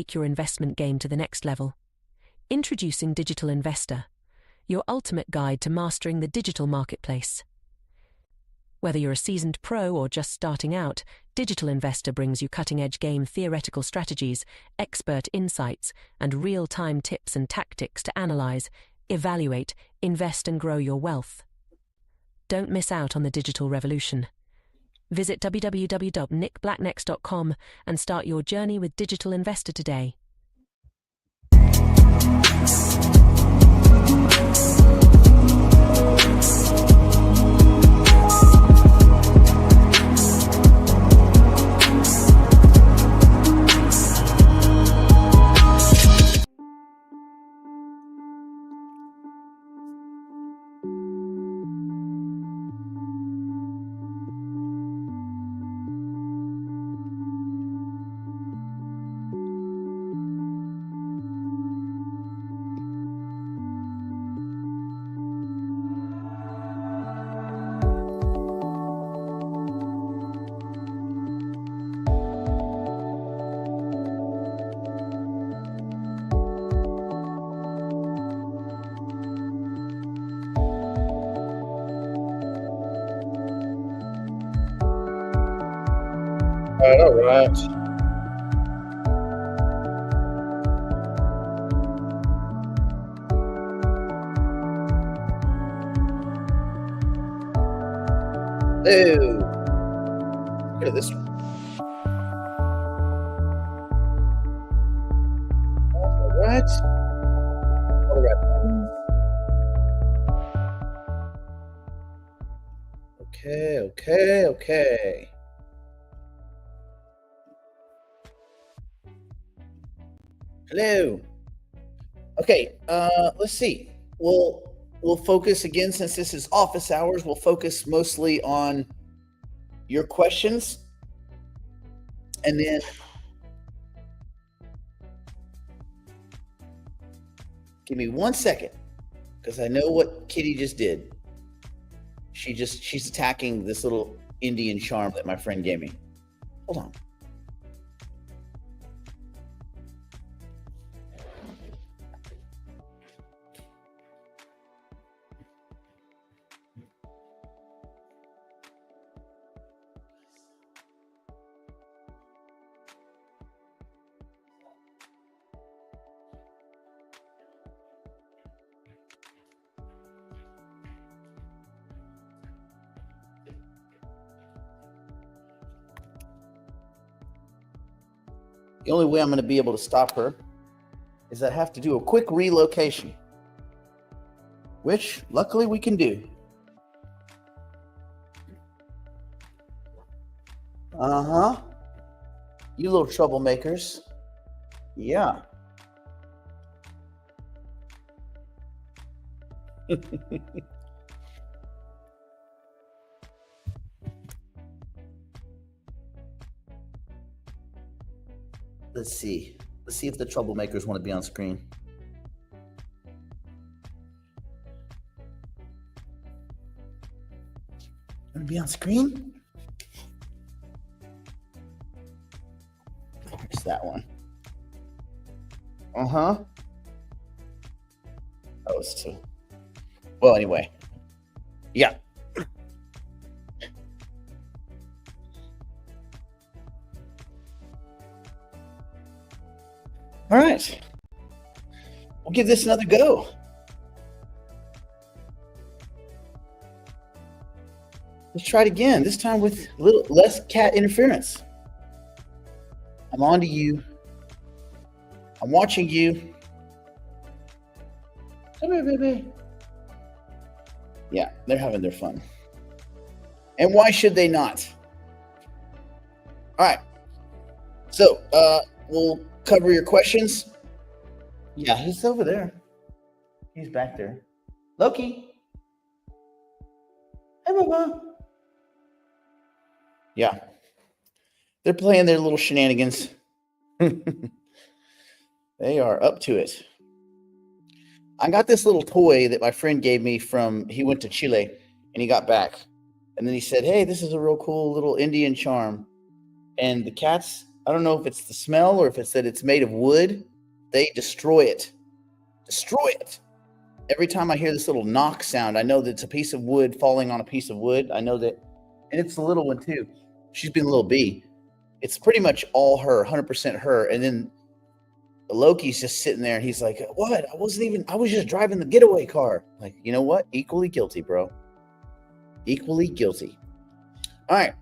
take your investment game to the next level. Introducing Digital Investor, your ultimate guide to mastering the digital marketplace. Whether you're a seasoned pro or just starting out, Digital Investor brings you cutting-edge game theoretical strategies, expert insights, and real-time tips and tactics to analyze, evaluate, invest, and grow your wealth. Don't miss out on the digital revolution. Visit www.nickblacknex.com and start your journey with Digital Investor today. All right. Ew. Look at this one. All right. All right. Okay. Hello. Okay, let's see. We'll focus again, since this is office hours. We'll focus mostly on your questions, and then give me 1 second, because I know what Kitty just did. She's attacking this little Indian charm that my friend gave me. Hold on. The only way I'm going to be able to stop her is I have to do a quick relocation, which luckily we can do. You little troublemakers. Yeah. Let's see if the troublemakers want to be on screen. Want to be on screen? There's that one. Oh, it's two. Well, anyway. Yeah. All right. We'll give this another go. Let's try it again, this time with a little less cat interference. I'm on to you. I'm watching you. Come here, baby. Yeah, they're having their fun. And why should they not? All right. So, we'll cover your questions. Yeah, he's over there. He's back there. Loki. Hey, Mama. Yeah. They're playing their little shenanigans. They are up to it. I got this little toy that my friend gave me he went to Chile and he got back. And then he said, hey, this is a real cool little Indian charm. And the cats I don't know if it's the smell or if it's that it's made of wood. They destroy it. Destroy it. Every time I hear this little knock sound, I know that it's a piece of wood falling on a piece of wood. I know that, and it's the little one too. She's been a little bee. It's pretty much all her, 100% her. And then Loki's just sitting there and he's like, what? I was just driving the getaway car. Like, you know what? Equally guilty, bro. Equally guilty. All right.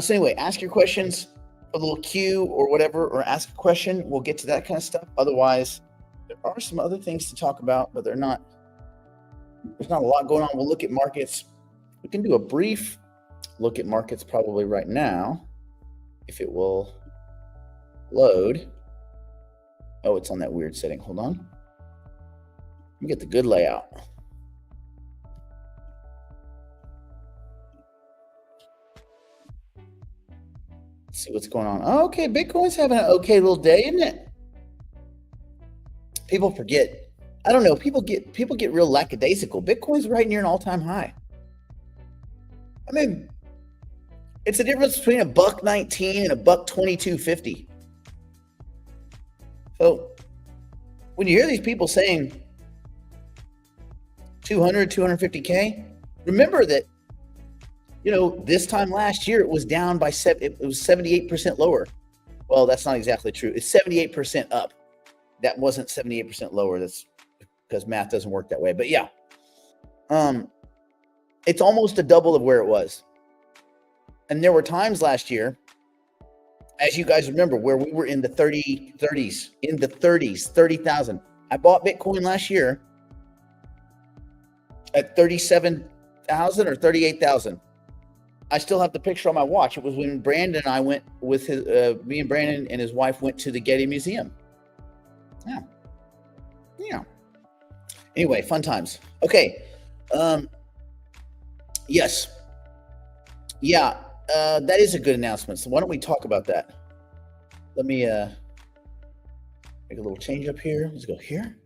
So anyway, ask your questions, a little cue or whatever, or ask a question. We'll get to that kind of stuff. Otherwise, there are some other things to talk about, but there's not a lot going on. We'll look at markets. We can do a brief look at markets probably right now, if it will load. Oh, it's on that weird setting. Hold on. Let me get the good layout. Let's see what's going on. Oh, okay, Bitcoin's having an okay little day, isn't it? People forget. I don't know. People get real lackadaisical. Bitcoin's right near an all-time high. I mean, it's a difference between $1.19 and $1.2250. So when you hear these people saying 200, 250K, remember that, this time last year it was down by it was 78% lower. Well, that's not exactly true. It's 78% up. That wasn't 78% lower. That's because math doesn't work that way. But yeah, it's almost a double of where it was. And there were times last year, as you guys remember, where we were in the 30,000. I bought Bitcoin last year at 37,000 or 38,000. I still have the picture on my watch. It was when Brandon and I went with me and Brandon and his wife went to the Getty Museum. Yeah. Anyway, fun times. Okay. Yes. Yeah. That is a good announcement. So why don't we talk about that? Let me make a little change up here. Let's go here.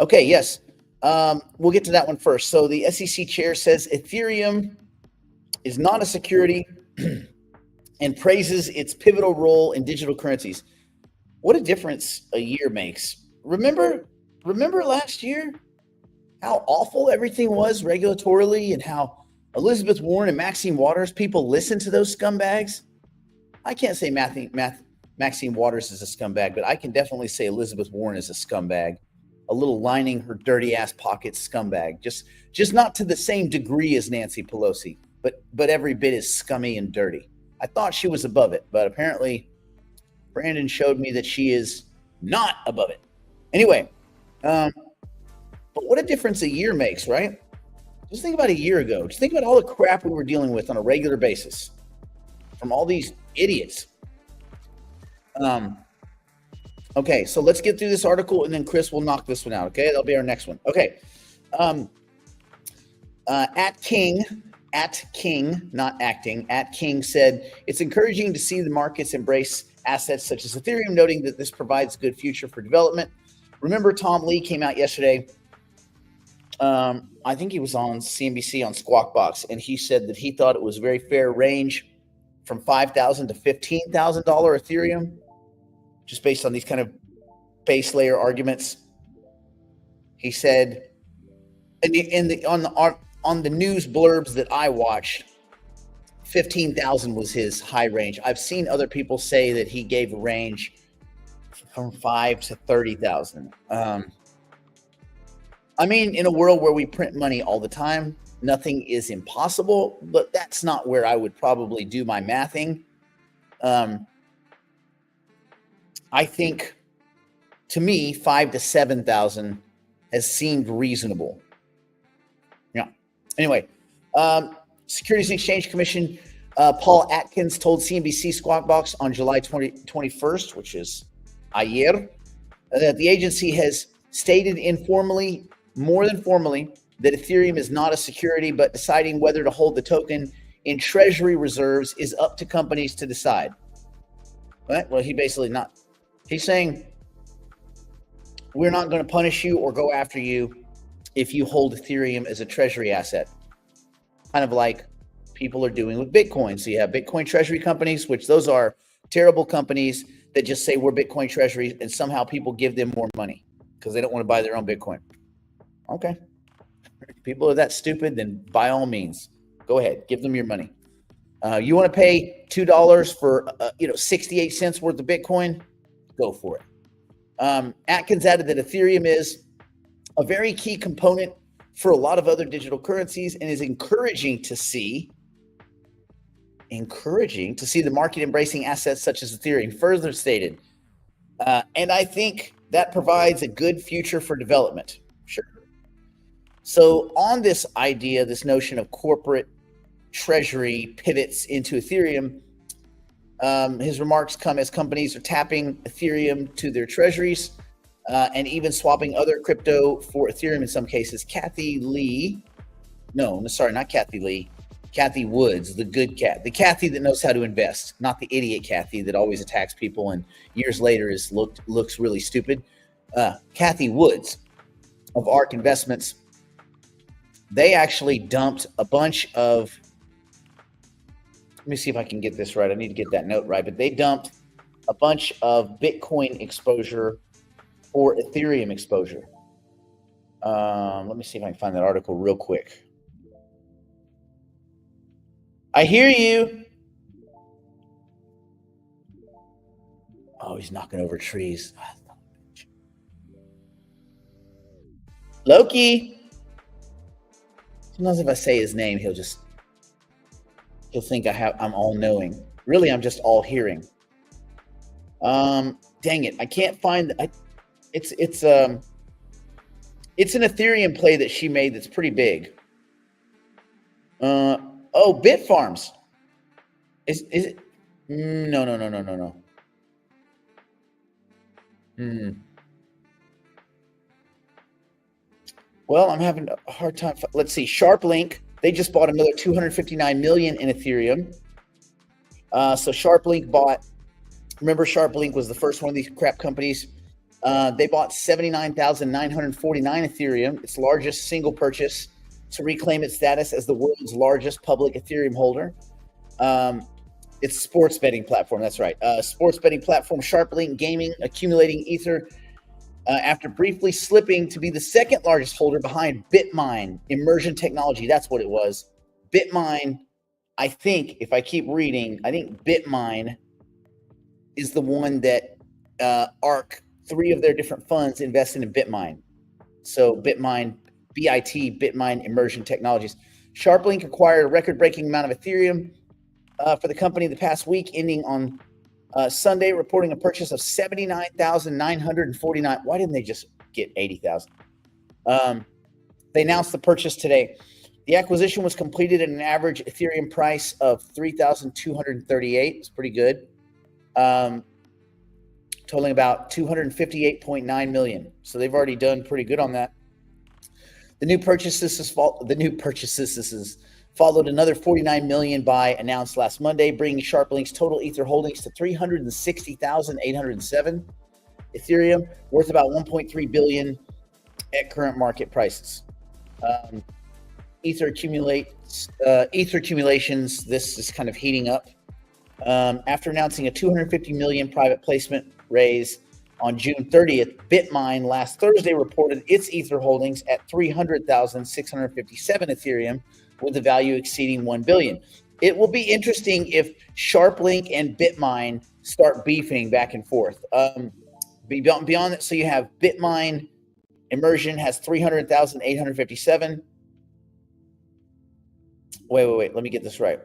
Okay, yes. We'll get to that one first. So the SEC chair says Ethereum is not a security and praises its pivotal role in digital currencies. What a difference a year makes. Remember last year how awful everything was regulatorily and how Elizabeth Warren and Maxine Waters, people listen to those scumbags? I can't say Maxine Waters is a scumbag, but I can definitely say Elizabeth Warren is a scumbag. A little lining her dirty ass pockets scumbag. Just not to the same degree as Nancy Pelosi, but every bit as scummy and dirty. I thought she was above it, but apparently Brandon showed me that she is not above it. Anyway, but what a difference a year makes, right? Just think about a year ago. Just think about all the crap we were dealing with on a regular basis from all these idiots. Okay, so let's get through this article and then Chris will knock this one out. Okay, that'll be our next one. Okay. At King, not acting, at King said, it's encouraging to see the markets embrace assets such as Ethereum, noting that this provides a good future for development. Remember, Tom Lee came out yesterday. I think he was on CNBC on Squawk Box, and he said that he thought it was a very fair range from $5,000 to $15,000 Ethereum, just based on these kind of base layer arguments. He said, on the news blurbs that I watched, 15,000 was his high range. I've seen other people say that he gave a range from 5 to 30,000. I mean, in a world where we print money all the time, nothing is impossible, but that's not where I would probably do my mathing. I think, to me, 5 to 7,000 has seemed reasonable. Yeah. Anyway, Securities and Exchange Commission Paul Atkins told CNBC Squawk Box on July 21st, which is ayer, that the agency has stated informally, more than formally, that Ethereum is not a security, but deciding whether to hold the token in treasury reserves is up to companies to decide. Right? Well, he's saying we're not going to punish you or go after you if you hold Ethereum as a treasury asset. Kind of like people are doing with Bitcoin. So you have Bitcoin treasury companies, which those are terrible companies that just say we're Bitcoin treasuries, and somehow people give them more money because they don't want to buy their own Bitcoin. Okay. If people are that stupid, then by all means, go ahead, give them your money. You want to pay $2 for 68 cents worth of Bitcoin? Go for it. Atkins added that Ethereum is a very key component for a lot of other digital currencies and is encouraging to see the market embracing assets such as Ethereum. Further stated, and I think that provides a good future for development. Sure. So on this idea, this notion of corporate treasury pivots into Ethereum, his remarks come as companies are tapping Ethereum to their treasuries and even swapping other crypto for Ethereum in some cases. Kathy Woods, the good cat, the Kathy that knows how to invest, not the idiot Kathy that always attacks people and years later looks really stupid. Kathy Woods of ARK Investments, they actually dumped a bunch of, let me see if I can get this right. I need to get that note right, but they dumped a bunch of Bitcoin exposure or Ethereum exposure. Let me see if I can find that article real quick. I hear you. Oh, he's knocking over trees. Loki. Sometimes if I say his name, he'll think I'm all knowing. Really, I'm just all hearing. Dang it. I can't find it's an Ethereum play that she made that's pretty big. Bitfarms. Is it? No. Well, I'm having a hard time. Let's see. SharpLink, they just bought another 259 million in Ethereum. So SharpLink bought. Remember, SharpLink was the first one of these crap companies. They bought 79,949 Ethereum, its largest single purchase, to reclaim its status as the world's largest public Ethereum holder. It's a sports betting platform. That's right. Sports betting platform SharpLink Gaming accumulating Ether after briefly slipping to be the second largest holder behind Bitmine Immersion Technology. That's what it was. Bitmine, I think, if I keep reading, I think Bitmine is the one that ARK, three of their different funds invested in Bitmine. So Bitmine, Bitmine Immersion Technologies. SharpLink acquired a record-breaking amount of Ethereum for the company the past week, ending on Sunday, reporting a purchase of 79,949. Why didn't they just get 80,000? They announced the purchase today. The acquisition was completed at an average Ethereum price of 3,238. It's pretty good. Totaling about 258.9 million. So they've already done pretty good on that. The new purchases followed another 49 million buy announced last Monday, bringing SharpLink's total Ether holdings to 360,807 Ethereum, worth about 1.3 billion at current market prices. Ether accumulations. This is kind of heating up. After announcing a 250 million private placement raise on June 30th, Bitmine last Thursday reported its Ether holdings at 300,657 Ethereum, with the value exceeding 1 billion. It will be interesting if SharpLink and Bitmine start beefing back and forth. Beyond that, so you have Bitmine Immersion has 300,857. Wait. Let me get this right.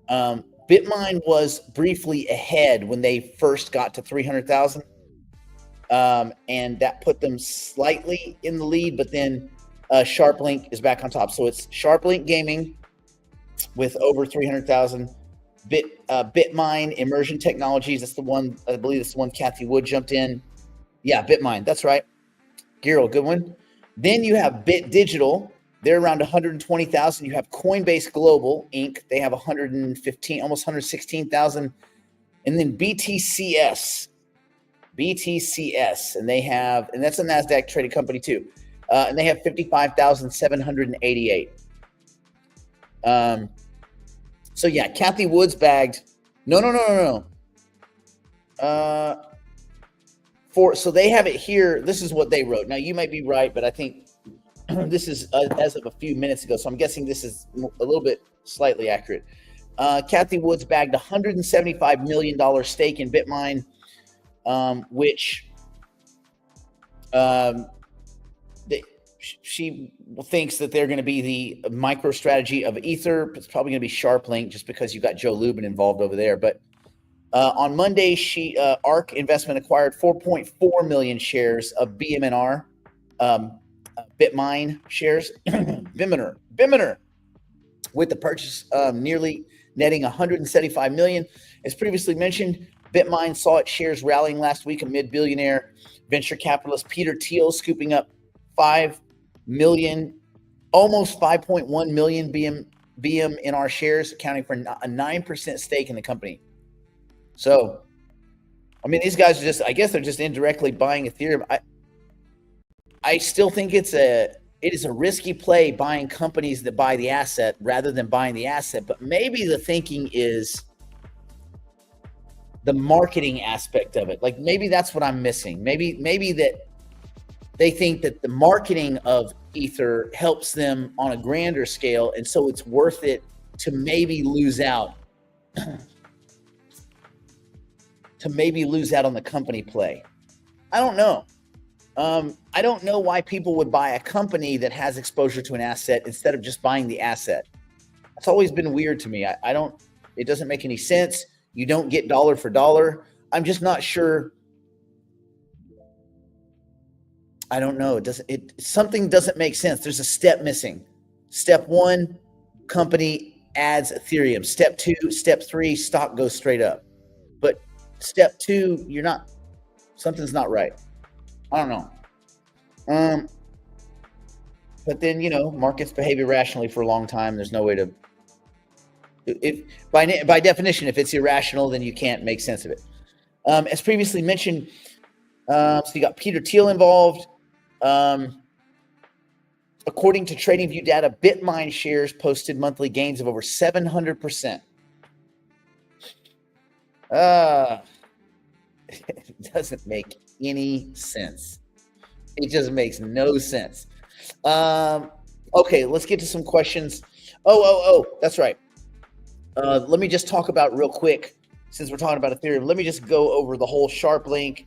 Bitmine was briefly ahead when they first got to 300,000. And that put them slightly in the lead, but then SharpLink is back on top. So it's SharpLink Gaming with over 300,000. Bitmine Immersion Technologies. That's the one, I believe that's the one Kathy Wood jumped in. Yeah, Bitmine. That's right. Giro, good one. Then you have Bit Digital. They're around 120,000. You have Coinbase Global Inc. They have 115, almost 116,000. And then BTCS, and that's a NASDAQ traded company too. And they have 55,788. So yeah, Kathy Woods bagged. No. So they have it here. This is what they wrote. Now you might be right, but I think this is as of a few minutes ago. So I'm guessing this is a little bit slightly accurate. Kathy Woods bagged $175 million stake in Bitmine, which she thinks that they're going to be the micro strategy of Ether. It's probably going to be SharpLink just because you've got Joe Lubin involved over there. But on Monday, ARK Investment acquired 4.4 million shares of BMNR, Bitmine shares, Biminer, with the purchase nearly netting 175 million. As previously mentioned, Bitmine saw its shares rallying last week amid billionaire venture capitalist Peter Thiel scooping up 5 million, almost 5.1 million BMNR shares, accounting for a 9% stake in the company. So, I mean, these guys are I guess they're just indirectly buying Ethereum. I still think it is a risky play buying companies that buy the asset rather than buying the asset. But maybe the thinking is the marketing aspect of it. Like maybe that's what I'm missing. Maybe that they think that the marketing of Ether helps them on a grander scale, and so it's worth it to maybe lose out. To maybe lose out on the company play. I don't know. I don't know why people would buy a company that has exposure to an asset instead of just buying the asset. It's always been weird to me. It doesn't make any sense. You don't get dollar for dollar. I'm just not sure. I don't know. Something doesn't make sense. There's a step missing. Step 1, company adds Ethereum. Step 2, step 3, stock goes straight up. But step 2, something's not right. I don't know. But then, markets behave irrationally for a long time. There's no way to, by definition, if it's irrational, then you can't make sense of it. As previously mentioned, so you got Peter Thiel involved. According to TradingView data, Bitmine shares posted monthly gains of over 700%. It doesn't make any sense. It just makes no sense. Okay, let's get to some questions. Oh, that's right. Let me just talk about real quick, since we're talking about Ethereum, let me just go over the whole SharpLink,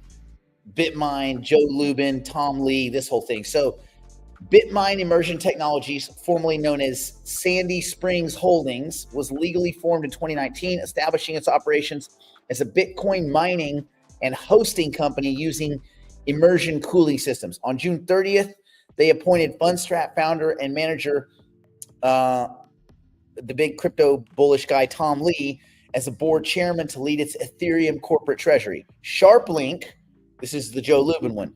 Bitmine, Joe Lubin, Tom Lee, this whole thing. So Bitmine Immersion Technologies, formerly known as Sandy Springs Holdings, was legally formed in 2019, establishing its operations as a Bitcoin mining and hosting company using immersion cooling systems. On June 30th, they appointed Fundstrat founder and manager, the big crypto bullish guy, Tom Lee, as a board chairman to lead its Ethereum corporate treasury. SharpLink, this is the Joe Lubin one,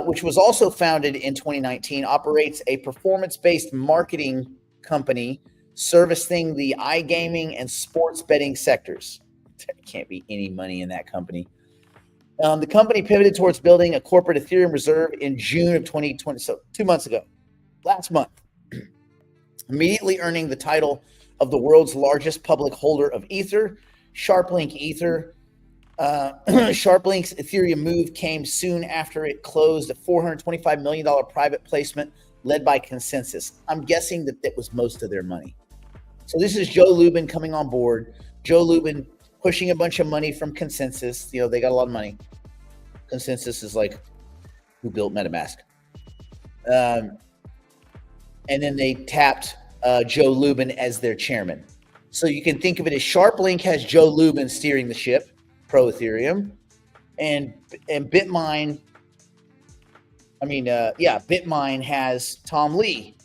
which was also founded in 2019, operates a performance-based marketing company servicing the iGaming and sports betting sectors. There can't be any money in that company. The company pivoted towards building a corporate Ethereum reserve in June of 2020, so 2 months ago, last month, immediately earning the title of the world's largest public holder of Ether, SharpLink Ether. SharpLink's Ethereum move came soon after it closed a $425 million private placement led by Consensus. I'm guessing that was most of their money. So this is Joe Lubin coming on board. Joe Lubin pushing a bunch of money from Consensus. They got a lot of money. Consensus is like who built MetaMask. And then they tapped Joe Lubin as their chairman. So you can think of it as SharpLink has Joe Lubin steering the ship, pro Ethereum, and Bitmine. Bitmine has Tom Lee,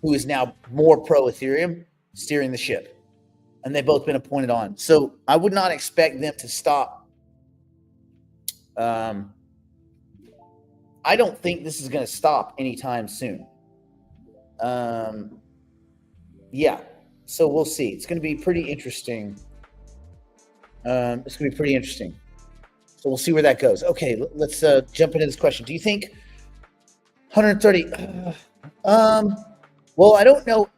who is now more pro Ethereum, steering the ship. And they've both been appointed on. So I would not expect them to stop. I don't think this is going to stop anytime soon. Yeah. So we'll see. It's going to be pretty interesting. So we'll see where that goes. Okay, let's jump into this question. Do you think 130? Well, I don't know.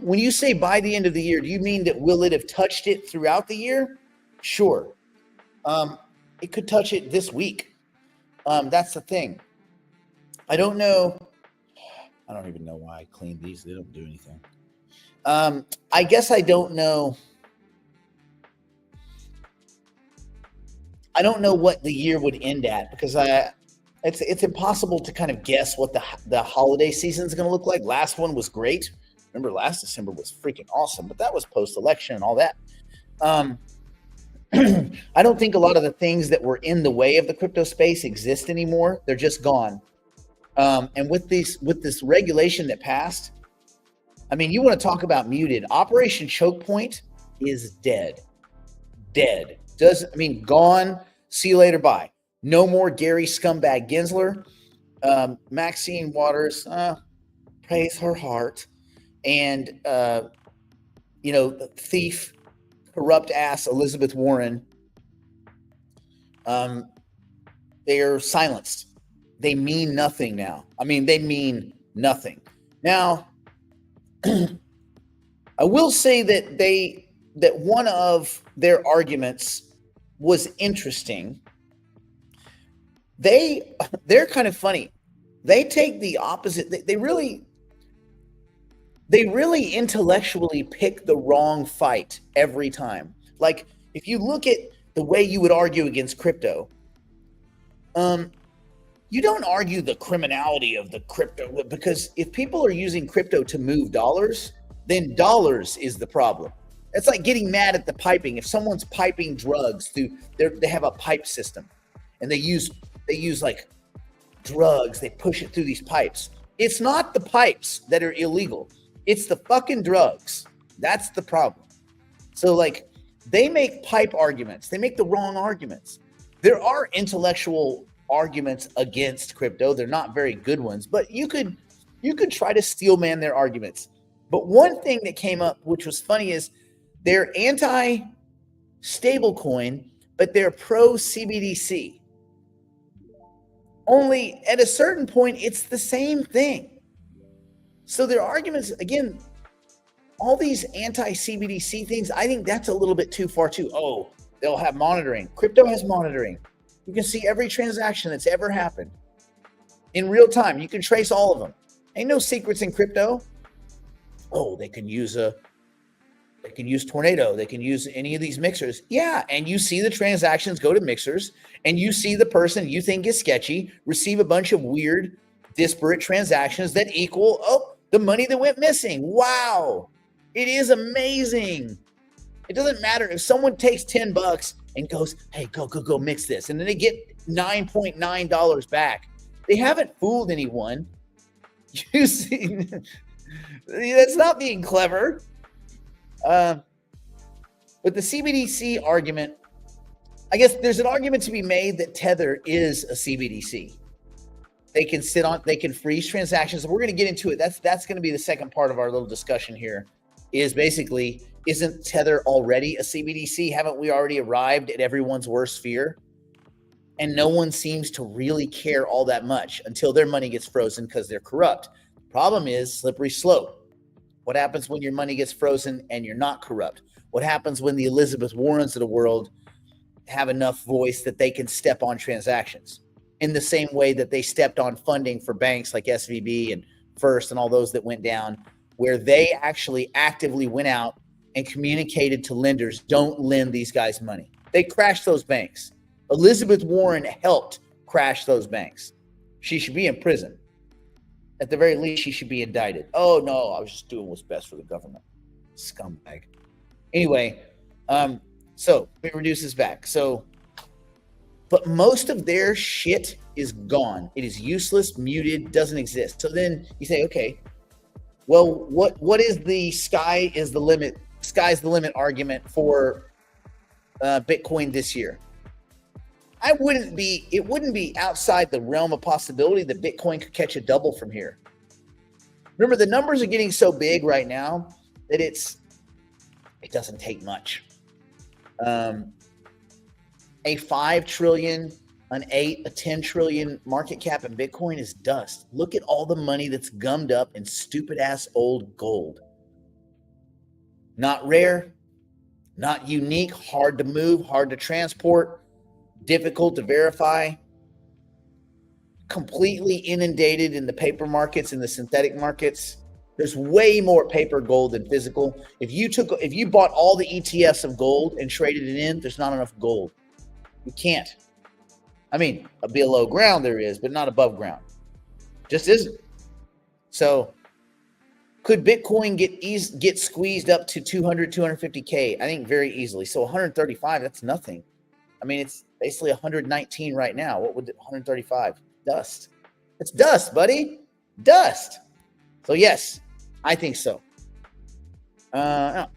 When you say by the end of the year, do you mean that will it have touched it throughout the year? Sure. It could touch it this week. That's the thing. I don't know. I don't even know why I cleaned these. They don't do anything. I guess I don't know. I don't know what the year would end at because it's impossible to kind of guess what the holiday season is going to look like. Last one was great. Remember, last December was freaking awesome, but that was post-election and all that. I don't think a lot of the things that were in the way of the crypto space exist anymore. They're just gone. And with this regulation that passed, I mean, you want to talk about muted. Operation Choke Point is dead. Gone. See you later. Bye. No more Gary Scumbag Gensler. Maxine Waters, praise her heart. And, thief, corrupt ass Elizabeth Warren, they are silenced. They mean nothing now. I mean, they mean nothing. Now, I will say that one of their arguments was interesting. They're kind of funny. They take the opposite. They really intellectually pick the wrong fight every time. Like, if you look at the way you would argue against crypto, you don't argue the criminality of the crypto, because if people are using crypto to move dollars, then dollars is the problem. It's like getting mad at the piping. If someone's piping drugs through they have a pipe system and they use like drugs, they push it through these pipes. It's not the pipes that are illegal. It's the fucking drugs. That's the problem. So, like, they make pipe arguments. They make the wrong arguments. There are intellectual arguments against crypto. They're not very good ones, but you could try to steel man their arguments. But one thing that came up, which was funny, is they're anti stablecoin, but they're pro CBDC. Only at a certain point, it's the same thing. So their arguments, again, all these anti-CBDC things, I think that's a little bit too far too. Oh, they'll have monitoring. Crypto has monitoring. You can see every transaction that's ever happened in real time. You can trace all of them. Ain't no secrets in crypto. Oh, they can use Tornado. They can use any of these mixers. Yeah, and you see the transactions go to mixers, and you see the person you think is sketchy receive a bunch of weird, disparate transactions that equal, the money that went missing. Wow. It is amazing. It doesn't matter if someone takes $10 and goes, hey, go mix this, and then they get $9.9 back. They haven't fooled anyone. You see, that's not being clever. But the CBDC argument, I guess there's an argument to be made that Tether is a CBDC. They can freeze transactions. We're going to get into it. That's going to be the second part of our little discussion here, is basically, isn't Tether already a CBDC? Haven't we already arrived at everyone's worst fear? And no one seems to really care all that much until their money gets frozen because they're corrupt. Problem is slippery slope. What happens when your money gets frozen and you're not corrupt? What happens when the Elizabeth Warrens of the world have enough voice that they can step on transactions in the same way that they stepped on funding for banks like SVB and First and all those that went down, where they actually actively went out and communicated to lenders, don't lend these guys money. They crashed those banks. Elizabeth Warren helped crash those banks. She should be in prison. At the very least, she should be indicted. Oh, no, I was just doing what's best for the government. Scumbag. Anyway, so let me reduce this back. But most of their shit is gone. It is useless, muted, doesn't exist. So then you say, okay, well, what is the sky's the limit argument for Bitcoin this year? It wouldn't be outside the realm of possibility that Bitcoin could catch a double from here. Remember, the numbers are getting so big right now that it doesn't take much. A 5 trillion a 10 trillion market cap in Bitcoin is dust. Look at all the money that's gummed up in stupid ass old gold. Not rare, not unique, hard to move, hard to transport, difficult to verify, completely inundated in the paper markets and the synthetic markets. There's way more paper gold than physical. If you bought all the ETFs of gold and traded it in, there's not enough gold. You can't. I mean, below ground there is, but not above ground. Just isn't. So could Bitcoin get squeezed up to 200, 250K? I think very easily. So 135, that's nothing. I mean, it's basically 119 right now. What would 135? Dust. It's dust, buddy. Dust. So yes, I think so. Whoa.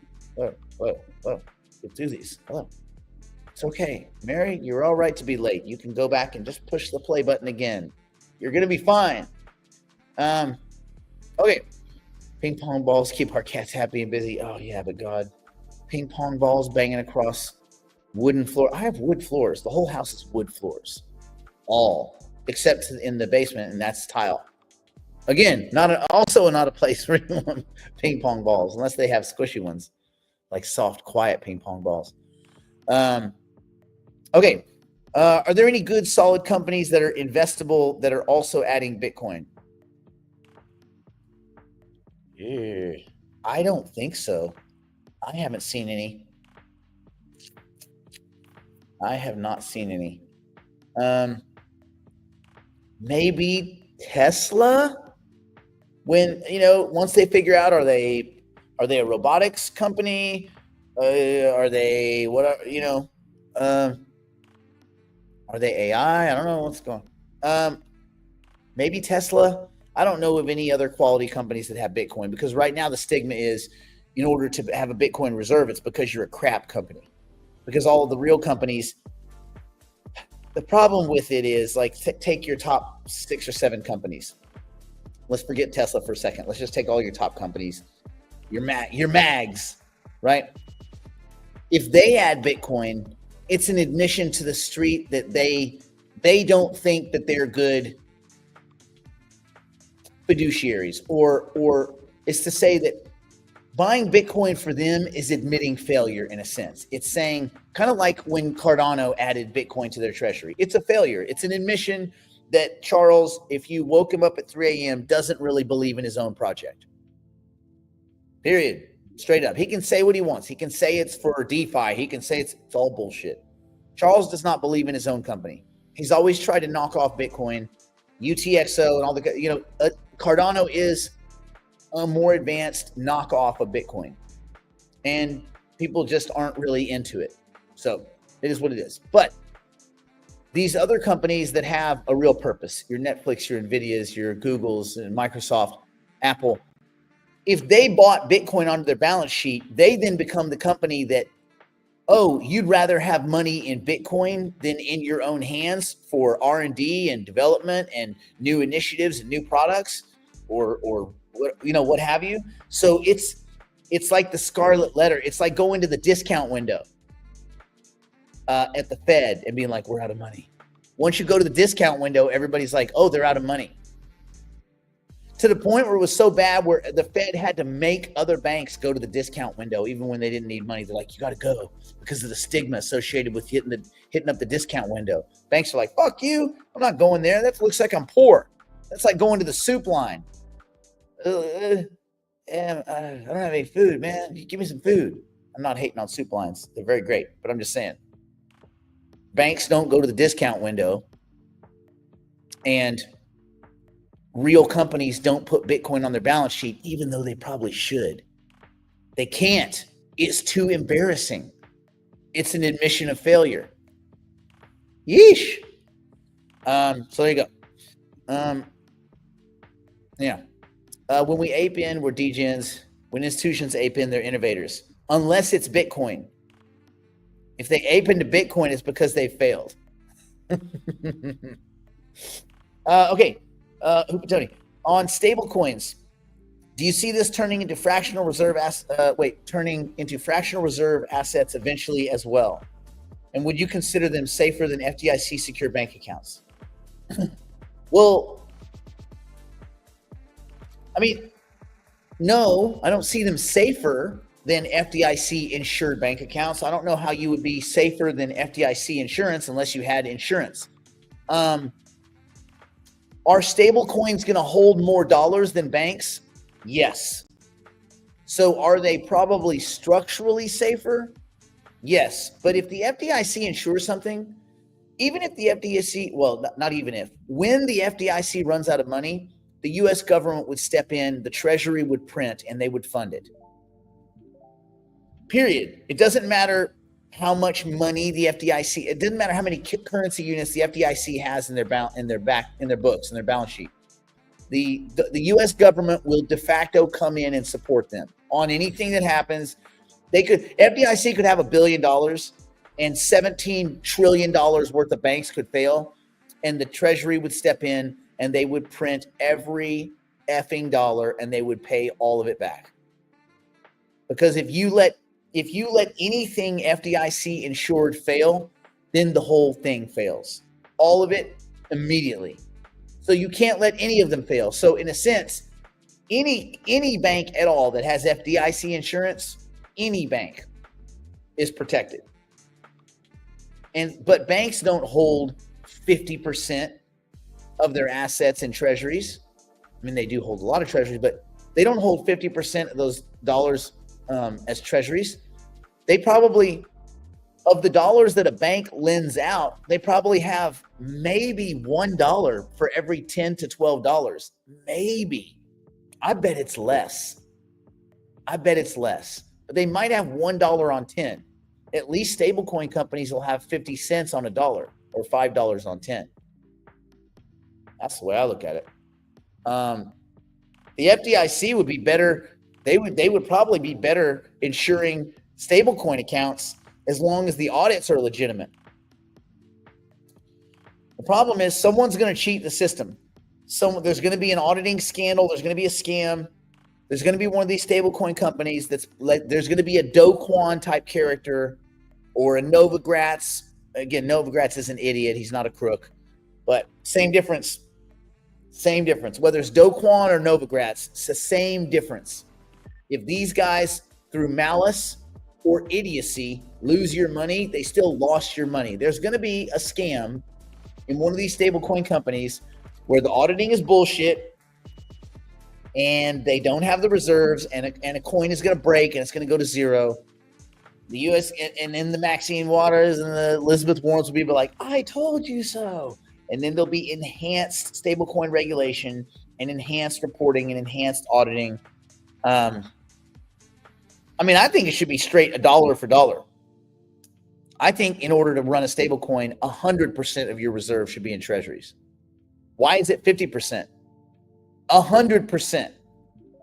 Get through these. Hello. It's okay. Mary, you're all right to be late. You can go back and just push the play button again. You're going to be fine. Okay. Ping pong balls keep our cats happy and busy. Oh, yeah, but God. Ping pong balls banging across wooden floor. I have wood floors. The whole house is wood floors. All. Except in the basement, and that's tile. Again, also not a place where you want ping pong balls, unless they have squishy ones, like soft, quiet ping pong balls. Okay. Are there any good, solid companies that are investable that are also adding Bitcoin? Yeah, I don't think so. I haven't seen any. I have not seen any. Maybe Tesla, when once they figure out, are they a robotics company? Are they are they AI? I don't know what's going on. Maybe Tesla. I don't know of any other quality companies that have Bitcoin, because right now the stigma is, in order to have a Bitcoin reserve, it's because you're a crap company. Because all of the real companies, the problem with it is, like, take your top 6 or 7 companies. Let's forget Tesla for a second. Let's just take all your top companies, your mags, right? If they add Bitcoin, it's an admission to the street that they don't think that they're good fiduciaries, or it's to say that buying Bitcoin for them is admitting failure in a sense. It's saying, kind of like when Cardano added Bitcoin to their treasury. It's a failure. It's an admission that Charles, if you woke him up at 3 a.m., doesn't really believe in his own project. Period. Straight up. He can say what he wants. He can say it's for DeFi. He can say it's all bullshit. Charles does not believe in his own company. He's always tried to knock off Bitcoin, UTXO, and all the, Cardano is a more advanced knockoff of Bitcoin, and people just aren't really into it. So it is what it is. But these other companies that have a real purpose, your Netflix, your Nvidias, your Googles, and Microsoft, Apple, if they bought Bitcoin onto their balance sheet, they then become the company that, oh, you'd rather have money in Bitcoin than in your own hands for R&D and development and new initiatives and new products, or what have you. So it's like the scarlet letter. It's like going to the discount window at the Fed and being like, we're out of money. Once you go to the discount window, everybody's like, oh, they're out of money. To the point where it was so bad where the Fed had to make other banks go to the discount window even when they didn't need money. They're like, you got to go, because of the stigma associated with hitting up the discount window. Banks are like, fuck you, I'm not going there. That looks like I'm poor. That's like going to the soup line. I don't have any food, man. Give me some food. I'm not hating on soup lines. They're very great, but I'm just saying. Banks don't go to the discount window, and real companies don't put Bitcoin on their balance sheet, even though they probably should. They can't. It's too embarrassing. It's an admission of failure. Yeesh. So there you go. Yeah. When we ape in, we're degens. When institutions ape in, they're innovators. Unless it's Bitcoin. If they ape into Bitcoin, it's because they failed. Okay. Tony, on stable coins, do you see this turning into fractional reserve assets eventually as well? And would you consider them safer than FDIC secure bank accounts? Well, I mean, no, I don't see them safer than FDIC insured bank accounts. I don't know how you would be safer than FDIC insurance unless you had insurance. Are stable coins going to hold more dollars than banks? Yes. So are they probably structurally safer? Yes. But if the FDIC insures something, even if the FDIC, well, not even if, when the FDIC runs out of money, the U.S. government would step in, the Treasury would print, and they would fund it. Period. It doesn't matter how much money the FDIC, it doesn't matter how many currency units the FDIC has in their books, in their balance sheet. The U.S. government will de facto come in and support them on anything that happens. FDIC could have $1 billion and $17 trillion worth of banks could fail, and the Treasury would step in and they would print every effing dollar and they would pay all of it back. Because if you let anything FDIC insured fail, then the whole thing fails. All of it immediately. So you can't let any of them fail. So in a sense, any bank at all that has FDIC insurance, any bank is protected. But banks don't hold 50% of their assets in treasuries. I mean, they do hold a lot of treasuries, but they don't hold 50% of those dollars as treasuries. They probably, of the dollars that a bank lends out, they probably have maybe $1 for every $10 to $12. Maybe. I bet it's less. But they might have $1 on 10. At least stablecoin companies will have 50 cents on $1 or $5 on 10. That's the way I look at it. The FDIC would be better. They would probably be better insuring stablecoin accounts as long as the audits are legitimate. The problem is someone's going to cheat the system. There's going to be an auditing scandal. There's going to be a scam. There's going to be one of these stablecoin companies there's going to be a Do Kwon type character or a Novogratz. Again, Novogratz is an idiot. He's not a crook, but same difference. Whether it's Do Kwon or Novogratz, it's the same difference. If these guys, through malice or idiocy, lose your money, they still lost your money. There's going to be a scam in one of these stablecoin companies where the auditing is bullshit and they don't have the reserves and a coin is going to break and it's going to go to zero. The U.S. and then the Maxine Waters and the Elizabeth Warrens will be like, I told you so. And then there'll be enhanced stablecoin regulation and enhanced reporting and enhanced auditing. I think it should be straight $1 for dollar. I think in order to run a stablecoin, 100% of your reserve should be in treasuries. Why is it 50%? 100%.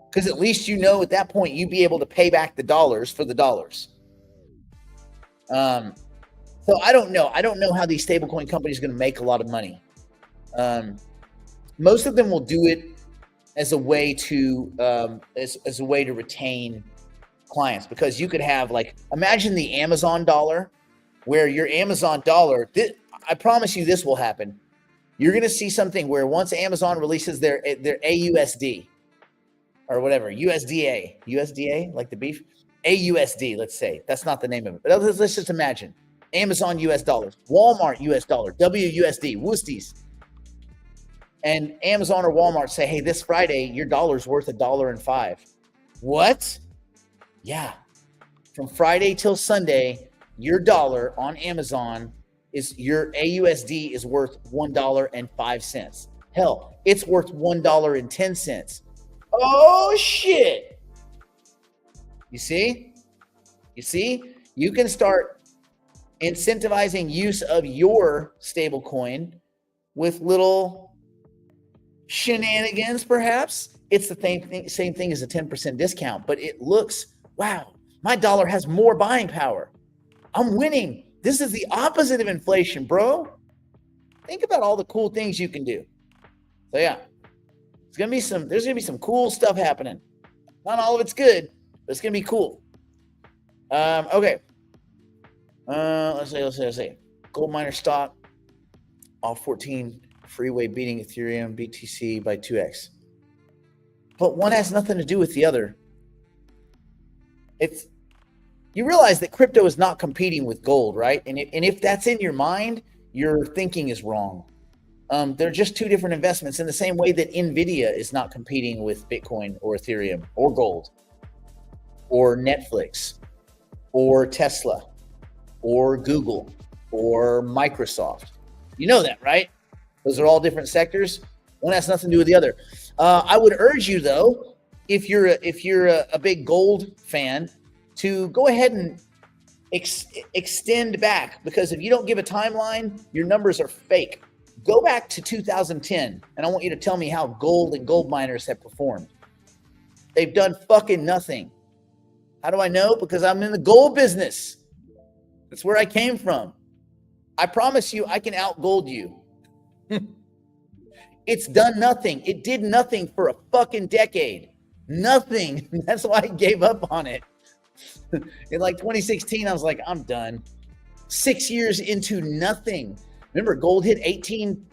Because at least at that point you'd be able to pay back the dollars for the dollars. So I don't know. I don't know how these stablecoin companies are going to make a lot of money. Most of them will do it as a way to retain clients, because you could have, like, imagine the Amazon dollar, where your Amazon dollar, I promise you this will happen. You're going to see something where once Amazon releases their AUSD or whatever, USDA, like the beef, AUSD, let's say. That's not the name of it. But let's just imagine. Amazon US dollars, Walmart US dollar, WUSD, Woosties. And Amazon or Walmart say, hey, this Friday, your dollar's worth $1.05. What? Yeah. From Friday till Sunday, your dollar on Amazon your AUSD is worth $1.05. Hell, it's worth $1.10. Oh, shit. You see? You can start incentivizing use of your stable coin with little shenanigans, perhaps. It's the same thing as a 10% discount, but it looks, wow, my dollar has more buying power. I'm winning. This is the opposite of inflation, bro. Think about all the cool things you can do. So yeah, there's gonna be some cool stuff happening. Not all of it's good, but it's gonna be cool. Okay. Let's say. Gold miner stock, all 14 freeway beating Ethereum, BTC by 2x. But one has nothing to do with the other. You realize that crypto is not competing with gold, right? And if that's in your mind, your thinking is wrong. They're just two different investments in the same way that NVIDIA is not competing with Bitcoin or Ethereum or gold or Netflix or Tesla or Google or Microsoft. You know that, right? Those are all different sectors. One has nothing to do with the other. I would urge you, though, if you're a big gold fan, to go ahead and extend back, because if you don't give a timeline, your numbers are fake. Go back to 2010, and I want you to tell me how gold and gold miners have performed. They've done fucking nothing. How do I know? Because I'm in the gold business. That's where I came from. I promise you, I can out-gold you. It's done nothing. It did nothing for a fucking decade. Nothing. That's why I gave up on it. In like 2016, I was like, I'm done. 6 years into nothing. Remember, gold hit 18,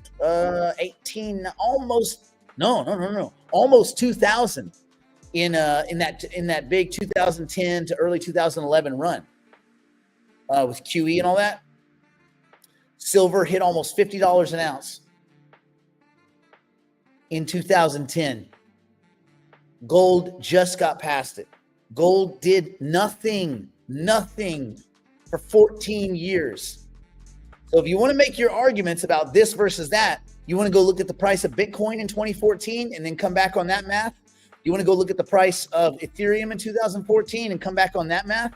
almost 2000 in that big 2010 to early 2011 run with QE and all that. Silver hit almost $50 an ounce in 2010. Gold just got past it. Gold did nothing for 14 years. So if you want to make your arguments about this versus that, you want to go look at the price of Bitcoin in 2014 and then come back on that math? You want to go look at the price of Ethereum in 2014 and come back on that math?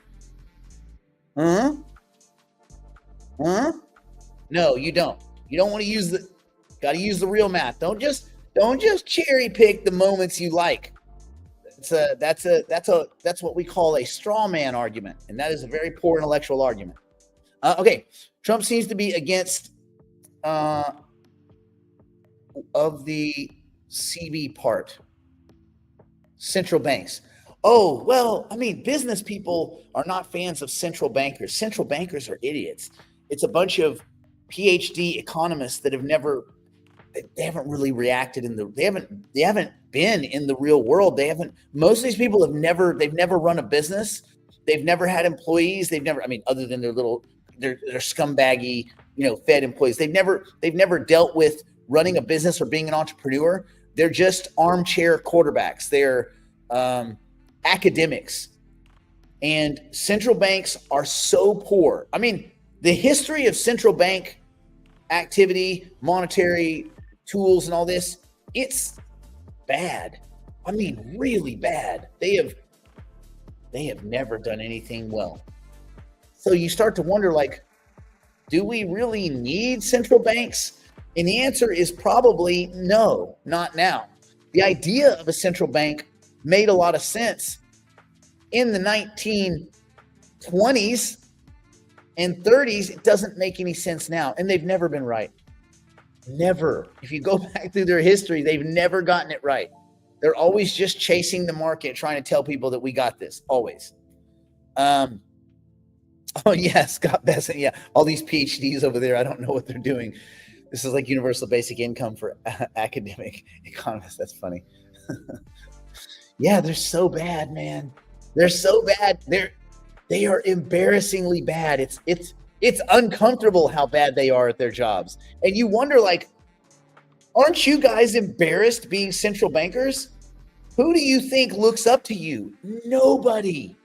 No, you don't. You don't want to got to use the real math. Don't just cherry pick the moments you like. That's what we call a straw man argument, and that is a very poor intellectual argument. Okay, Trump seems to be against of the CB part, central banks. Oh, well, I mean, business people are not fans of central bankers. Central bankers are idiots. It's a bunch of PhD economists that they haven't really reacted they haven't been in the real world. Most of these people they've never run a business. They've never had employees. Other than their scumbaggy, Fed employees. They've never dealt with running a business or being an entrepreneur. They're just armchair quarterbacks. They're academics. And central banks are so poor. I mean, the history of central bank activity, monetary tools and all this, it's bad. I mean, really bad. They have never done anything well. So you start to wonder, like, do we really need central banks? And the answer is probably no, not now. The idea of a central bank made a lot of sense in the 1920s and 30s. It doesn't make any sense now, and they've never been right. Never. If you go back through their history, they've never gotten it right. They're always just chasing the market, trying to tell people that we got this. Always. Oh yeah, Scott Besson. Yeah, all these PhDs over there. I don't know what they're doing. This is like universal basic income for academic economists. That's funny. Yeah, they're so bad, man. They're so bad. They are embarrassingly bad. It's uncomfortable how bad they are at their jobs. And you wonder, like, aren't you guys embarrassed being central bankers? Who do you think looks up to you? Nobody.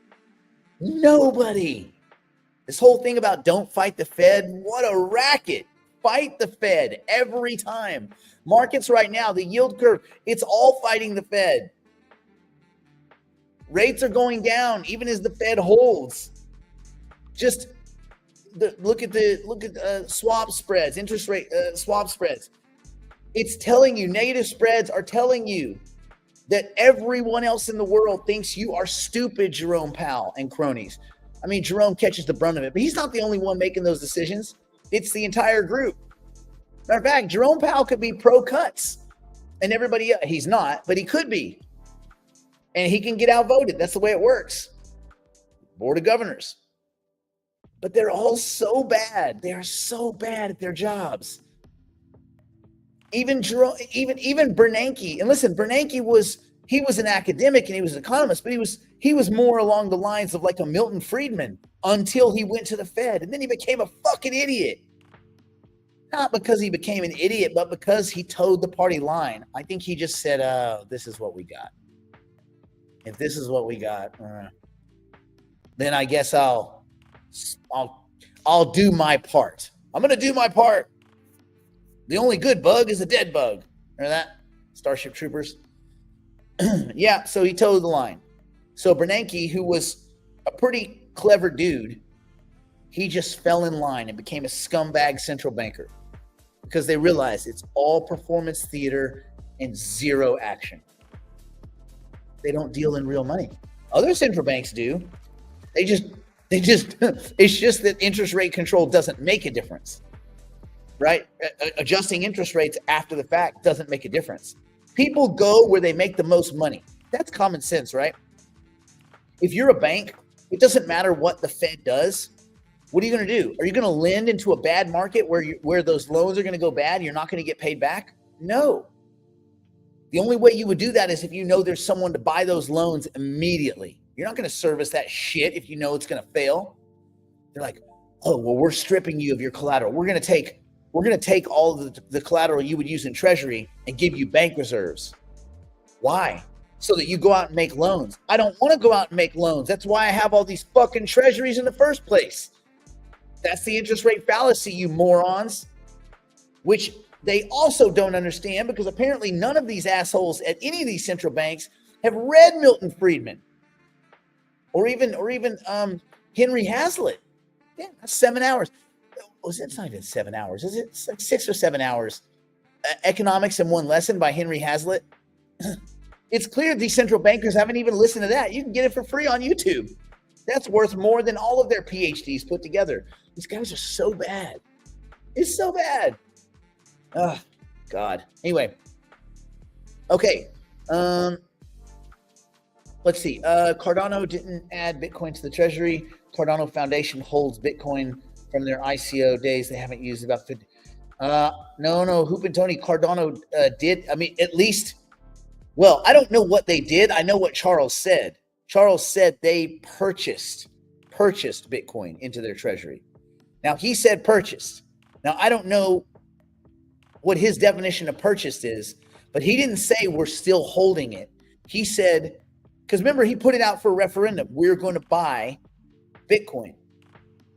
This whole thing about don't fight the Fed, what a racket. Fight the Fed every time. Markets right now, the yield curve, it's all fighting the Fed. Rates are going down even as the Fed holds. Just look at swap spreads, interest rate swap spreads. It's telling you, negative spreads are telling you that everyone else in the world thinks you are stupid, Jerome Powell and cronies. I mean, Jerome catches the brunt of it, but he's not the only one making those decisions. It's the entire group. Matter of fact, Jerome Powell could be pro cuts, and everybody else, he's not, but he could be. And he can get outvoted. That's the way it works. Board of Governors. but they're all so bad. They're so bad at their jobs. Even Bernanke, and listen, Bernanke was an academic and he was an economist, but he was more along the lines of like a Milton Friedman until he went to the Fed, and then he became a fucking idiot. Not because he became an idiot, but because he towed the party line. I think he just said, this is what we got. If this is what we got, then I guess I'll do my part. I'm going to do my part. The only good bug is a dead bug. Remember that? Starship Troopers. Yeah, so he towed the line. So Bernanke, who was a pretty clever dude, he just fell in line and became a scumbag central banker because they realized it's all performance theater and zero action. They don't deal in real money. Other central banks do. They just it's just that interest rate control doesn't make a difference, right? Adjusting interest rates after the fact doesn't make a difference. People go where they make the most money. That's common sense, right? If you're a bank, it doesn't matter what the Fed does. What are you going to do? Are you going to lend into a bad market where those loans are going to go bad? You're not going to get paid back? No. The only way you would do that is if you know there's someone to buy those loans immediately. You're not going to service that shit if you know it's going to fail. They're like, oh, well, we're stripping you of your collateral. We're going to take all of the collateral you would use in Treasury and give you bank reserves. Why? So that you go out and make loans. I don't want to go out and make loans. That's why I have all these fucking treasuries in the first place. That's the interest rate fallacy, you morons, which they also don't understand because apparently none of these assholes at any of these central banks have read Milton Friedman or even Henry Hazlitt. Yeah, that's 7 hours. It's not even 7 hours. Is it? It's like 6 or 7 hours. Economics in One Lesson by Henry Hazlitt. It's clear these central bankers haven't even listened to that. You can get it for free on YouTube. That's worth more than all of their PhDs put together. These guys are so bad. It's so bad. Oh, God. Anyway. Okay. Let's see. Cardano didn't add Bitcoin to the treasury. Cardano Foundation holds Bitcoin from their ICO days. They haven't used about 50. No. Hoop and Tony, Cardano did. I mean, at least, well, I don't know what they did. I know what Charles said. Charles said they purchased Bitcoin into their treasury. Now, he said purchased. Now, I don't know what his definition of purchased is, but he didn't say we're still holding it. He said, because remember, he put it out for a referendum. We're going to buy Bitcoin.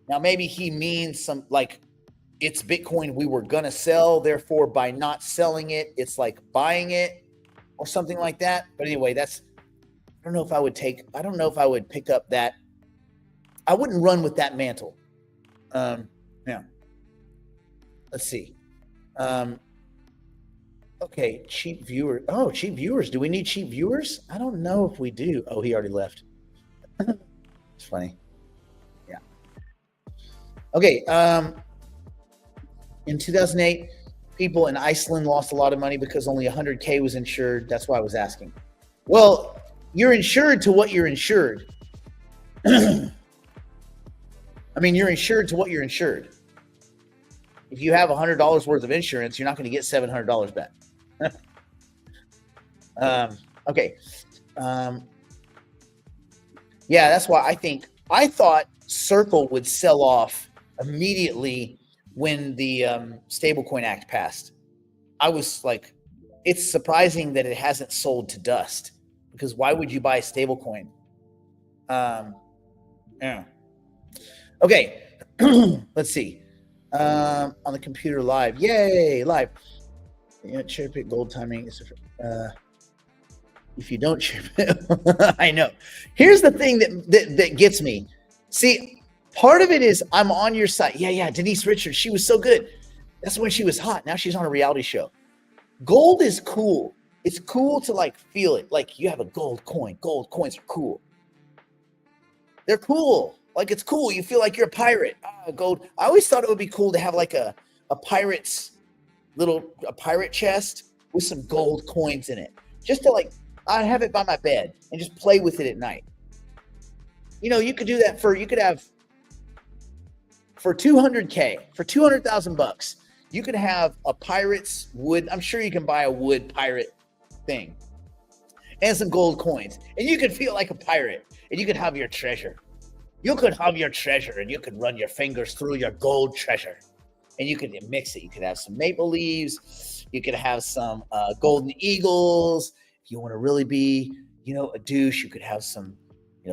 Now, maybe he means some like it's Bitcoin we were going to sell. Therefore, by not selling it, it's like buying it or something like that. But anyway, I don't know if I would pick up that. I wouldn't run with that mantle. Yeah. Let's see. Okay, cheap viewer. Oh, cheap viewers. Do we need cheap viewers? I don't know if we do. Oh, he already left. It's funny. Yeah. Okay. In 2008, people in Iceland lost a lot of money because only 100K was insured. That's why I was asking. Well, you're insured to what you're insured. I mean, you're insured to what you're insured. If you have $100 worth of insurance, you're not going to get $700 back. Okay. Yeah, that's why I thought Circle would sell off immediately when the Stablecoin Act passed. I was like, it's surprising that it hasn't sold to dust because why would you buy a stablecoin? Yeah. Okay. Let's see. On the computer live. Yay, live. Yeah, cherry pick gold timing. If you don't cherry pick, I know. Here's the thing that gets me. See, part of it is I'm on your side. Yeah. Denise Richards, she was so good. That's when she was hot. Now she's on a reality show. Gold is cool. It's cool to like feel it. Like you have a gold coin. Gold coins are cool. They're cool. Like it's cool. You feel like you're a pirate. Gold. I always thought it would be cool to have like a pirate chest with some gold coins in it. Just to like, I'd have it by my bed and just play with it at night. You know, you could do that you could have for 200K, for 200,000 bucks, you could have a pirate's wood. I'm sure you can buy a wood pirate thing and some gold coins, and you could feel like a pirate, and you could have your treasure. You could have your treasure, and you could run your fingers through your gold treasure, and you could mix it. You could have some maple leaves. You could have some golden eagles. If you want to really be, a douche, you could have some,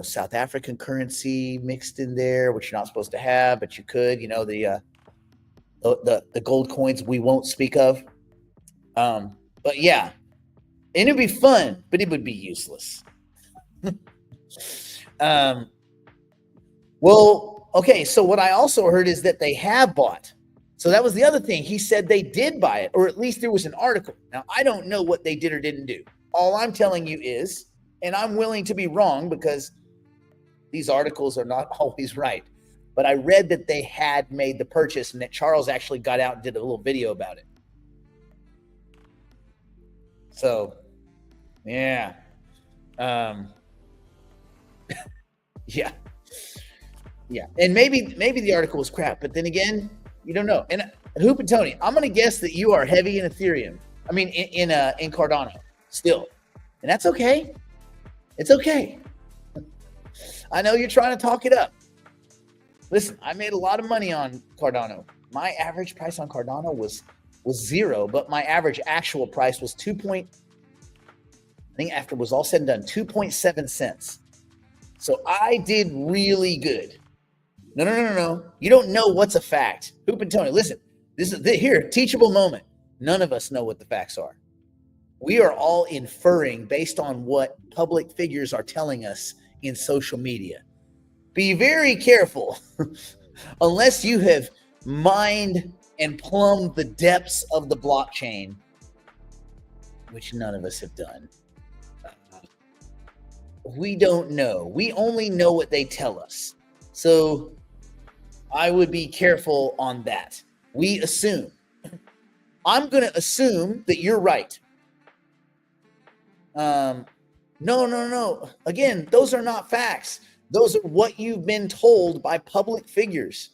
South African currency mixed in there, which you're not supposed to have, but you could. The gold coins we won't speak of. But yeah, and it'd be fun, but it would be useless. Well, okay, so what I also heard is that they have bought. So that was the other thing. He said they did buy it, or at least there was an article. Now, I don't know what they did or didn't do. All I'm telling you is, and I'm willing to be wrong because these articles are not always right, but I read that they had made the purchase and that Charles actually got out and did a little video about it. So, yeah. Yeah. Yeah. And maybe the article was crap, but then again, you don't know. And Hoop and Tony, I'm going to guess that you are heavy in Ethereum. I mean, in Cardano still. And that's okay. It's okay. I know you're trying to talk it up. Listen, I made a lot of money on Cardano. My average price on Cardano was 0, but my average actual price was I think after it was all said and done, 2.7 cents. So I did really good. No. You don't know what's a fact. Hoop and Tony, listen, this is here, teachable moment. None of us know what the facts are. We are all inferring based on what public figures are telling us in social media. Be very careful unless you have mined and plumbed the depths of the blockchain, which none of us have done. We don't know. We only know what they tell us. So I would be careful on that. We assume. I'm going to assume that you're right. No. Again, those are not facts. Those are what you've been told by public figures.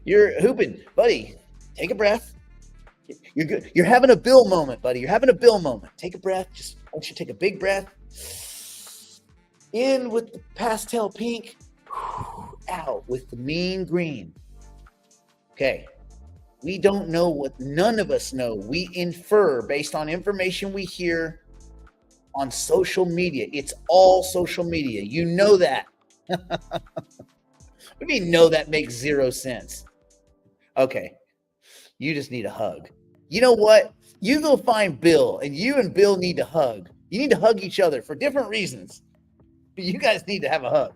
You're hooping, buddy. Take a breath. You're good. You're having a Bill moment, buddy. You're having a Bill moment. Take a breath. Just I want you to take a big breath. In with the pastel pink. Out with the mean green. Okay. We don't know what none of us know. We infer based on information we hear on social media. It's all social media. You know that. What do you mean, no, that makes 0 sense? Okay. You just need a hug. You know what? You go find Bill, and you and Bill need to hug. You need to hug each other for different reasons. You guys need to have a hug.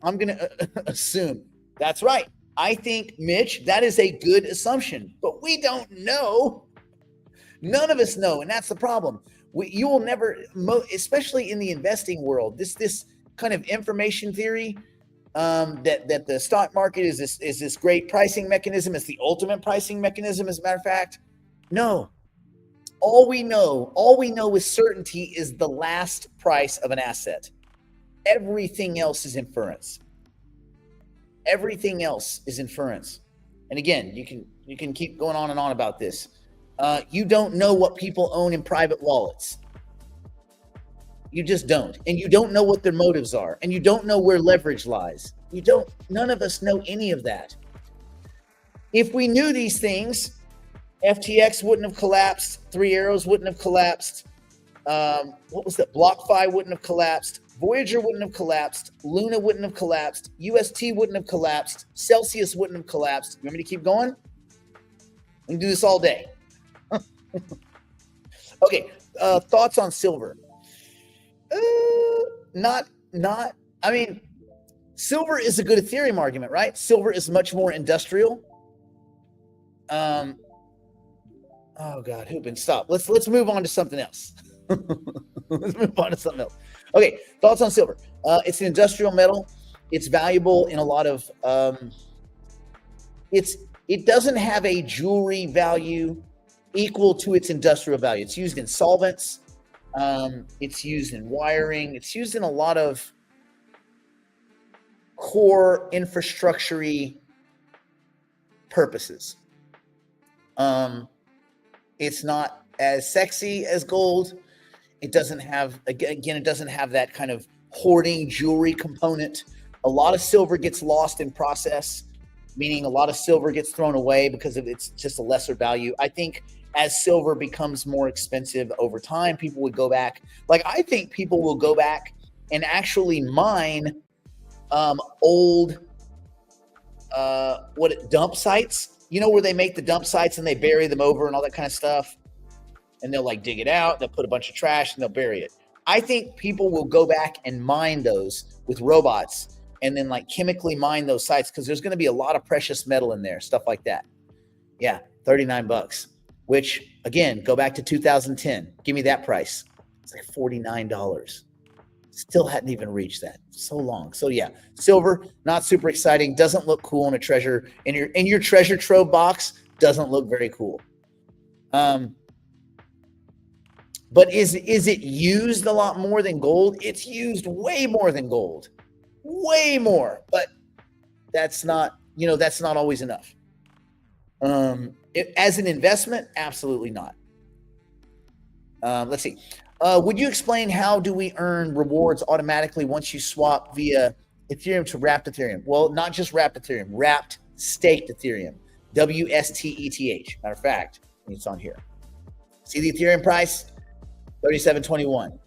I'm going to assume that's right. I think, Mitch, that is a good assumption, but we don't know. None of us know, and that's the problem. You will never, especially in the investing world, this kind of information theory that the stock market is this great pricing mechanism. It's the ultimate pricing mechanism, as a matter of fact. No. All we know with certainty is the last price of an asset. Everything else is inference. Everything else is inference. And again, you can keep going on and on about this. You don't know what people own in private wallets. You just don't. And you don't know what their motives are. And you don't know where leverage lies. None of us know any of that. If we knew these things, FTX wouldn't have collapsed. Three Arrows wouldn't have collapsed. What was that? BlockFi wouldn't have collapsed. Voyager wouldn't have collapsed. Luna wouldn't have collapsed. UST wouldn't have collapsed. Celsius wouldn't have collapsed. You want me to keep going? We can do this all day. Okay. Thoughts on silver? I mean, silver is a good Ethereum argument, right? Silver is much more industrial. Oh God, Hoopin, stop. Let's move on to something else. Okay, thoughts on silver. It's an industrial metal. It's valuable in a lot of it doesn't have a jewelry value equal to its industrial value. It's used in solvents. It's used in wiring. It's used in a lot of core infrastructure purposes. It's not as sexy as gold. It doesn't have, again, it doesn't have that kind of hoarding jewelry component. A lot of silver gets lost in process, meaning a lot of silver gets thrown away because it's just a lesser value. I think as silver becomes more expensive over time, people would go back. Like, I think people will go back and actually mine old dump sites, where they make the dump sites and they bury them over and all that kind of stuff. And they'll like dig it out, they'll put a bunch of trash and they'll bury it. I think people will go back and mine those with robots and then like chemically mine those sites, because there's going to be a lot of precious metal in there, stuff like that. Yeah, $39, which again, go back to 2010. Give me that price. It's like $49. Still hadn't even reached that. So long. So yeah, silver, not super exciting. Doesn't look cool in a treasure in your treasure trove box. Doesn't look very cool. But is it used a lot more than gold? It's used way more than gold. Way more. But that's not always enough. As an investment, absolutely not. Let's see. Would you explain how do we earn rewards automatically once you swap via Ethereum to wrapped Ethereum? Well, not just wrapped Ethereum, wrapped staked Ethereum. WSTETH. Matter of fact, it's on here. See the Ethereum price? 37.21.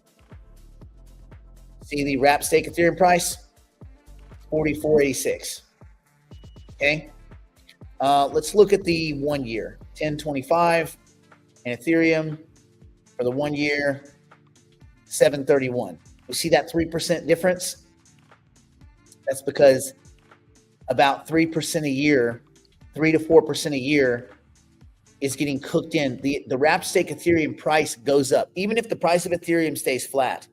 See the wrapped stake Ethereum price? 44.86. Okay. Let's look at the 1 year. 10.25 and Ethereum for the 1 year, 7.31. You see that 3% difference? That's because about 3% a year, 3 to 4% a year is getting cooked in. The wrapped stake Ethereum price goes up. Even if the price of Ethereum stays flat,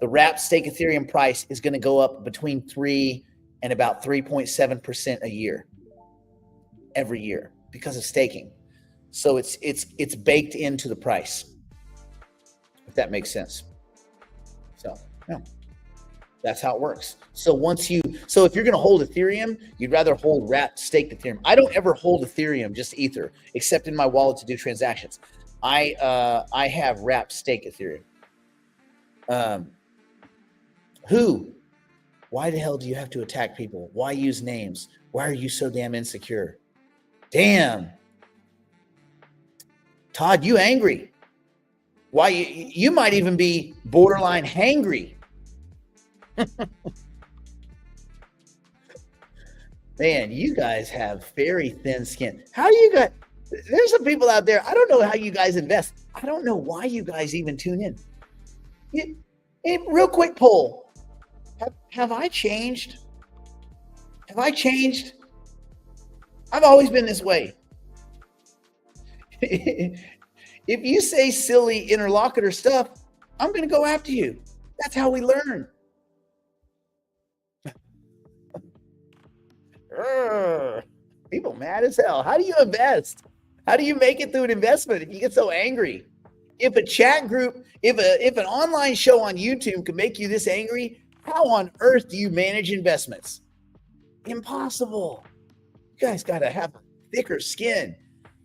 the wrapped stake Ethereum price is going to go up between 3 and about 3.7% a year, every year, because of staking. So it's baked into the price, if that makes sense. So yeah, that's how it works. So if you're going to hold Ethereum, you'd rather hold wrapped staked Ethereum. I don't ever hold Ethereum, just Ether, except in my wallet to do transactions. I have wrapped stake Ethereum. Why the hell do you have to attack people? Why use names? Why are you so damn insecure? Damn. Todd, you angry. Why you might even be borderline hangry. Man, you guys have very thin skin. How do you guys, there's some people out there, I don't know how you guys invest. I don't know why you guys even tune in. Real quick poll. Have I changed? Have I changed? I've always been this way. If you say silly interlocutor stuff, I'm going to go after you. That's how we learn. People mad as hell. How do you invest? How do you make it through an investment if you get so angry? If a chat group, if an online show on YouTube can make you this angry, how on earth do you manage investments? Impossible. You guys got to have a thicker skin.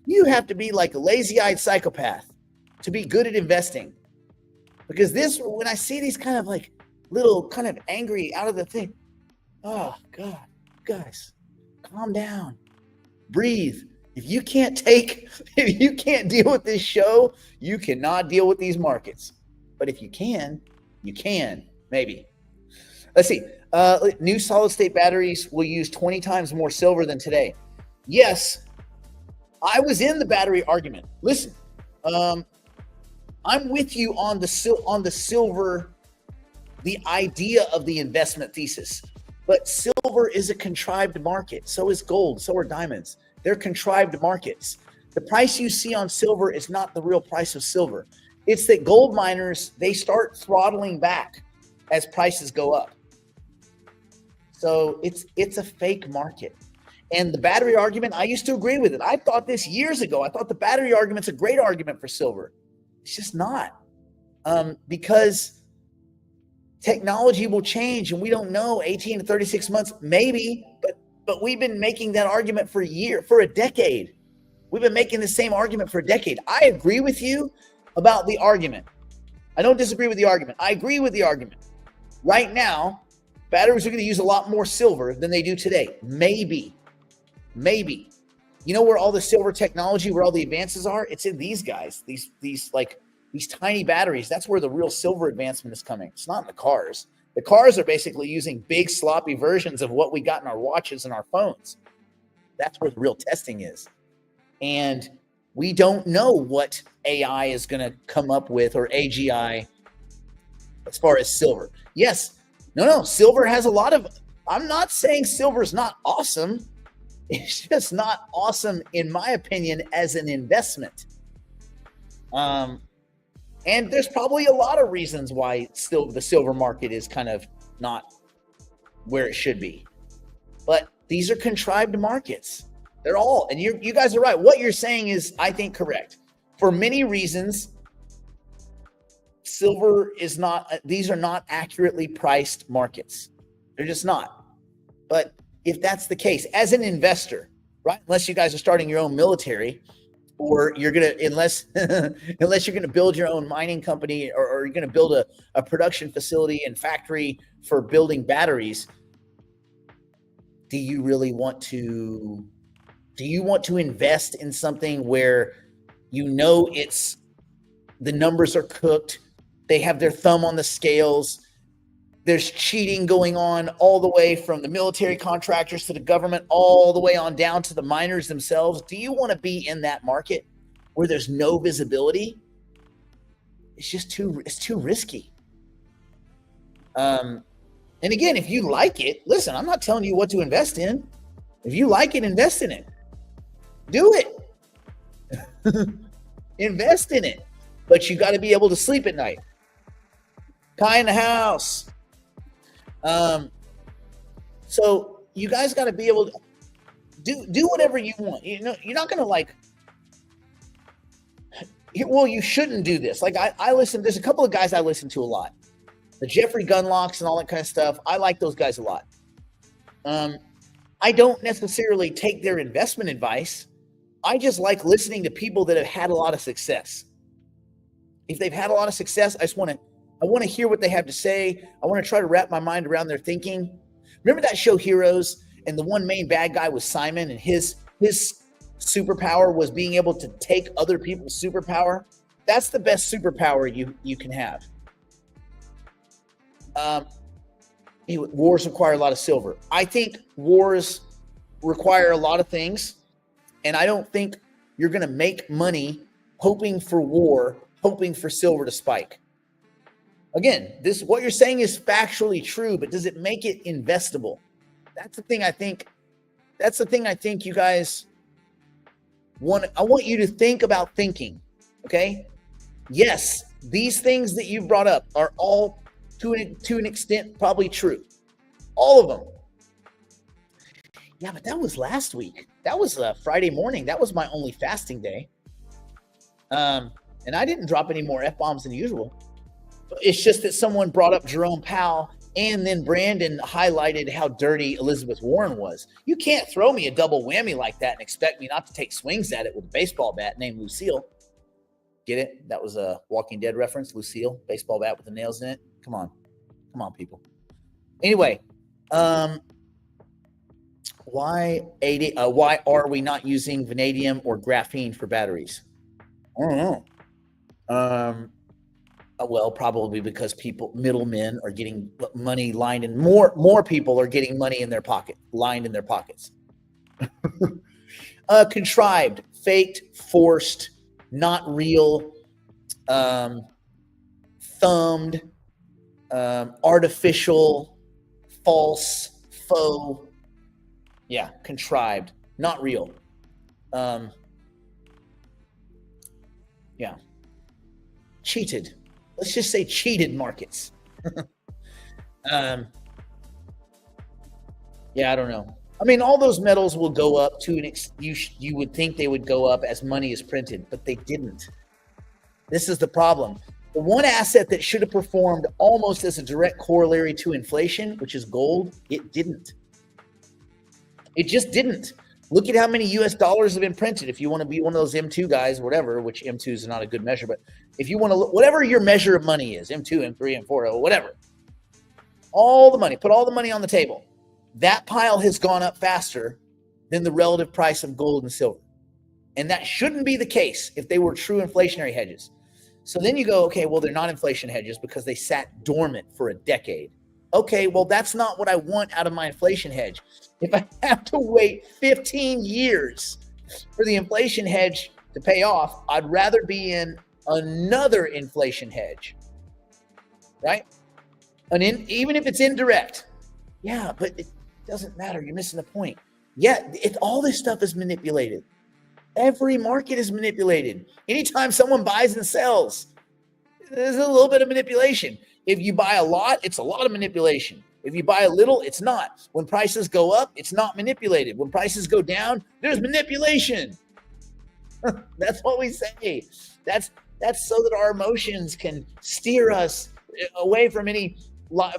You have to be like a lazy-eyed psychopath to be good at investing. Because when I see these kind of like little kind of angry out of the thing, oh God, guys, calm down, breathe. If you can't deal with this show, you cannot deal with these markets. But if you can, maybe. Let's see. New solid state batteries will use 20 times more silver than today. Yes, I was in the battery argument. Listen, I'm with you on the silver, the idea of the investment thesis. But silver is a contrived market. So is gold. So are diamonds. They're contrived markets. The price you see on silver is not the real price of silver. It's that gold miners, they start throttling back as prices go up. So it's a fake market. And the battery argument, I used to agree with it. I thought this years ago. I thought the battery argument's a great argument for silver. It's just not. Because technology will change, and we don't know, 18 to 36 months, maybe, but we've been making that argument for a decade. We've been making the same argument for a decade. I agree with you about the argument. I don't disagree with the argument. I agree with the argument. Right now, batteries are going to use a lot more silver than they do today. Maybe. You know where all the silver technology, where all the advances are? It's in these guys, these tiny batteries. That's where the real silver advancement is coming. It's not in the cars. The cars are basically using big sloppy versions of what we got in our watches and our phones. That's where the real testing is. And we don't know what AI is going to come up with, or AGI, as far as silver. Yes, no, silver has a lot of, I'm not saying silver is not awesome. It's just not awesome, in my opinion, as an investment. And there's probably a lot of reasons why still the silver market is kind of not where it should be. But these are contrived markets. They're all, and you guys are right. What you're saying is, I think, correct. For many reasons, silver is not, these are not accurately priced markets. They're just not. But if that's the case, as an investor, right, unless you guys are starting your own military, or you're going to, unless you're going to build your own mining company, or you're going to build a production facility and factory for building batteries, do you really want to invest in something where you know it's, the numbers are cooked, they have their thumb on the scales, there's cheating going on all the way from the military contractors to the government, all the way on down to the miners themselves? Do you want to be in that market where there's no visibility? It's too risky. And again, if you like it, listen, I'm not telling you what to invest in. If you like it, invest in it. Do it. Invest in it. But you got to be able to sleep at night. Kai in the house. So you guys got to be able to do whatever you want. You know, you're not going to well, you shouldn't do this. Like I listen, there's a couple of guys I listen to a lot. The Jeffrey Gunlocks and all that kind of stuff. I like those guys a lot. I don't necessarily take their investment advice. I just like listening to people that have had a lot of success. If they've had a lot of success, I want to hear what they have to say. I want to try to wrap my mind around their thinking. Remember that show Heroes, and the one main bad guy was Simon, and his superpower was being able to take other people's superpower? That's the best superpower you can have. Wars require a lot of silver. I think wars require a lot of things, and I don't think you're going to make money hoping for war, hoping for silver to spike. Again, what you're saying is factually true, but does it make it investable? That's the thing I think. That's the thing I think you guys want. I want you to think about thinking. Okay. Yes, these things that you brought up are all to an extent probably true. All of them. Yeah, but that was last week. That was Friday morning. That was my only fasting day. And I didn't drop any more F-bombs than usual. It's just that someone brought up Jerome Powell, and then Brandon highlighted how dirty Elizabeth Warren was. You can't throw me a double whammy like that and expect me not to take swings at it with a baseball bat named Lucille. Get it? That was a Walking Dead reference. Lucille, baseball bat with the nails in it. Come on, people. Anyway, why are we not using vanadium or graphene for batteries? I don't know. Well, probably because middlemen are getting money lined, and more people are getting money in their pocket, lined in their pockets. Contrived, faked, forced, not real, thumbed, artificial, false, faux. Yeah, contrived, not real. Yeah. Cheated. Let's just say cheated markets. Yeah, I don't know. I mean, all those metals will go up to an you would think they would go up as money is printed, but they didn't. This is the problem. The one asset that should have performed almost as a direct corollary to inflation, which is gold, it didn't. It just didn't. Look at how many US dollars have been printed. If you want to be one of those M2 guys, whatever, which M2 is not a good measure, but if you want to look, whatever your measure of money is, M2, M3, M4, whatever, all the money, put all the money on the table. That pile has gone up faster than the relative price of gold and silver. And that shouldn't be the case if they were true inflationary hedges. So then you go, okay, well, they're not inflation hedges because they sat dormant for a decade. Okay, well, that's not what I want out of my inflation hedge. If I have to wait 15 years for the inflation hedge to pay off, I'd rather be in another inflation hedge, right? Even if it's indirect. Yeah, but it doesn't matter. You're missing the point. Yeah, all this stuff is manipulated. Every market is manipulated. Anytime someone buys and sells, there's a little bit of manipulation. If you buy a lot, it's a lot of manipulation. If you buy a little, it's not. When prices go up, it's not manipulated. When prices go down, there's manipulation. That's what we say. That's so that our emotions can steer us away from any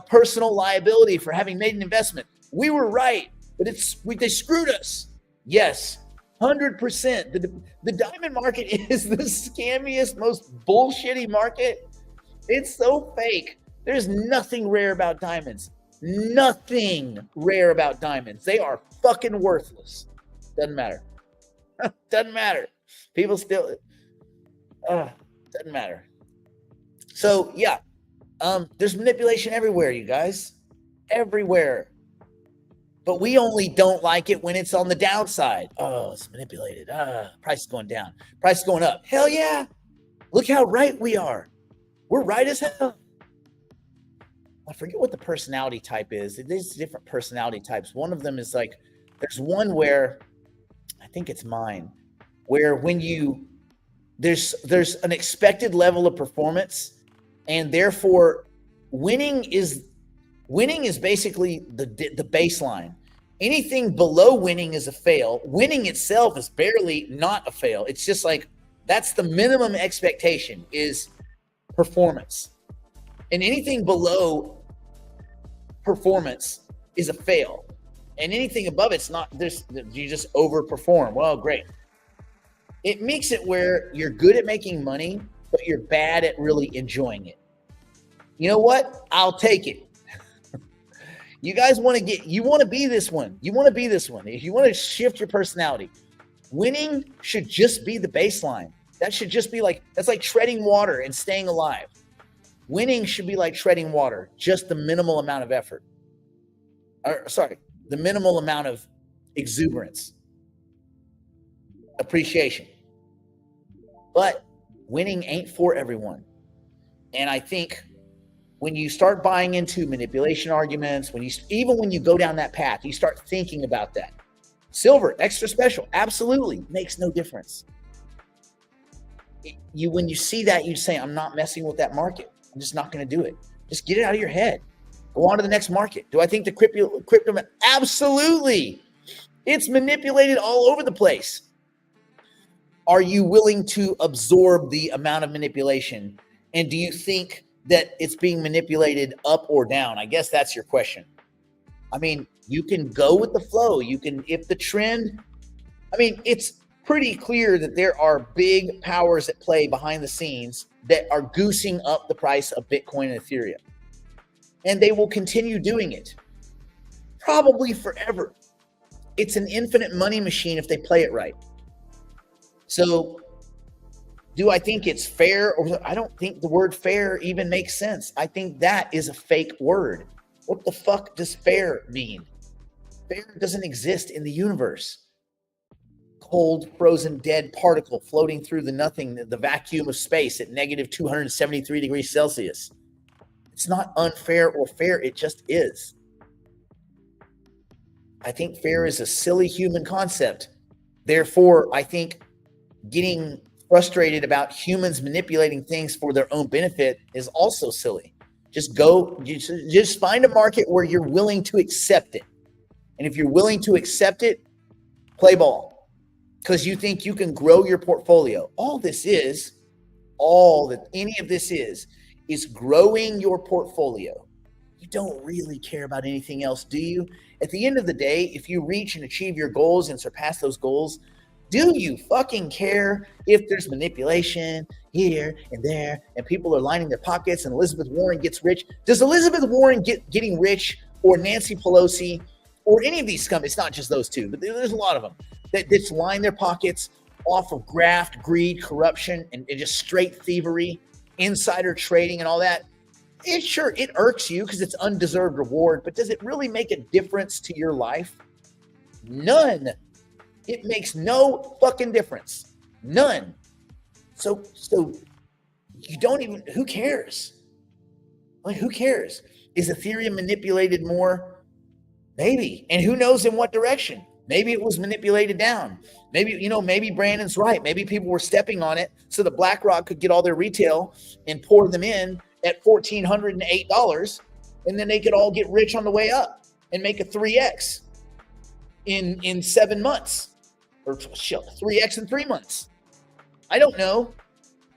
personal liability for having made an investment. We were right, but they screwed us. Yes, 100%. The diamond market is the scammiest, most bullshitty market. It's so fake. There's nothing rare about diamonds. Nothing rare about diamonds. They are fucking worthless. Doesn't matter. Doesn't matter. People still, doesn't matter. So yeah, there's manipulation everywhere, you guys. Everywhere. But we only don't like it when it's on the downside. Oh, it's manipulated. Price is going down. Price is going up. Hell yeah. Look how right we are. We're right as hell. I forget what the personality type is. There's different personality types. One of them is like, there's one where, I think it's mine, where when there's an expected level of performance, and therefore winning is basically the baseline. Anything below winning is a fail. Winning itself is barely not a fail. It's just like, that's the minimum expectation is performance. And anything below performance is a fail. And anything above it's not, you just overperform. Well, great. It makes it where you're good at making money, but you're bad at really enjoying it. You know what? I'll take it. You guys want to be this one. You want to be this one. If you want to shift your personality, winning should just be the baseline. That should just be that's like treading water and staying alive. Winning should be like treading water, just the minimal amount of effort. The minimal amount of exuberance, appreciation. But winning ain't for everyone. And I think when you start buying into manipulation arguments, even when you go down that path, you start thinking about that. Silver, extra special, absolutely makes no difference. When you see that, you say, I'm not messing with that market. I'm just not going to do it. Just get it out of your head. Go on to the next market. Do I think the crypto? Absolutely. It's manipulated all over the place. Are you willing to absorb the amount of manipulation? And do you think that it's being manipulated up or down? I guess that's your question. I mean, you can go with the flow. If the trend, it's pretty clear that there are big powers at play behind the scenes that are goosing up the price of Bitcoin and Ethereum. And they will continue doing it. Probably forever. It's an infinite money machine if they play it right. So, do I think it's fair? I don't think the word fair even makes sense. I think that is a fake word. What the fuck does fair mean? Fair doesn't exist in the universe. Cold, frozen, dead particle floating through the nothing, the vacuum of space at negative 273 degrees Celsius. It's not unfair or fair. It just is. I think fair is a silly human concept. Therefore, I think getting frustrated about humans manipulating things for their own benefit is also silly. Just find a market where you're willing to accept it. And if you're willing to accept it, play ball because you think you can grow your portfolio. All this is all that any of this is growing your portfolio. You don't really care about anything else, do you? At the end of the day, if you reach and achieve your goals and surpass those goals, do you fucking care if there's manipulation here and there and people are lining their pockets and Elizabeth Warren gets rich? Does Elizabeth Warren getting rich, or Nancy Pelosi, or any of these scum? It's not just those two, but there's a lot of them that just line their pockets off of graft, greed, corruption, and just straight thievery, insider trading and all that. It irks you because it's undeserved reward, but does it really make a difference to your life? None. It makes no fucking difference. None. So you don't even, who cares? Like, who cares? Is Ethereum manipulated more? Maybe. And who knows in what direction? Maybe it was manipulated down. Maybe Brandon's right. Maybe people were stepping on it so that BlackRock could get all their retail and pour them in at $1,408, and then they could all get rich on the way up and make a 3x in 7 months, or 3x in 3 months. I don't know.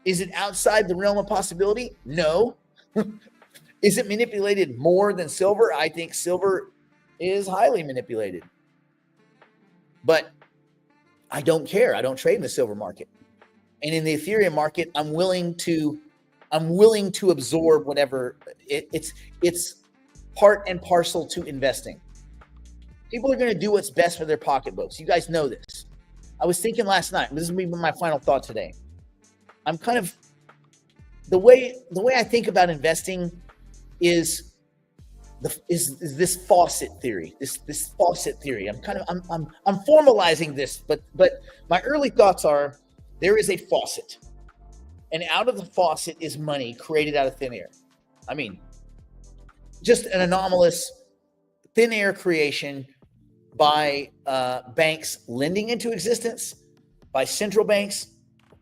Is it outside the realm of possibility? No. Is it manipulated more than silver? I think silver is highly manipulated. But I don't care. I don't trade in the silver market. And in the Ethereum market, I'm willing to absorb whatever. It's part and parcel to investing. People are going to do what's best for their pocketbooks. You guys know this. I was thinking last night, this will be my final thought today. I'm kind of, the way I think about investing is this faucet theory. This faucet theory. I'm formalizing this, but my early thoughts are, there is a faucet, and out of the faucet is money created out of thin air. I mean, just an anomalous thin air creation by banks lending into existence, by central banks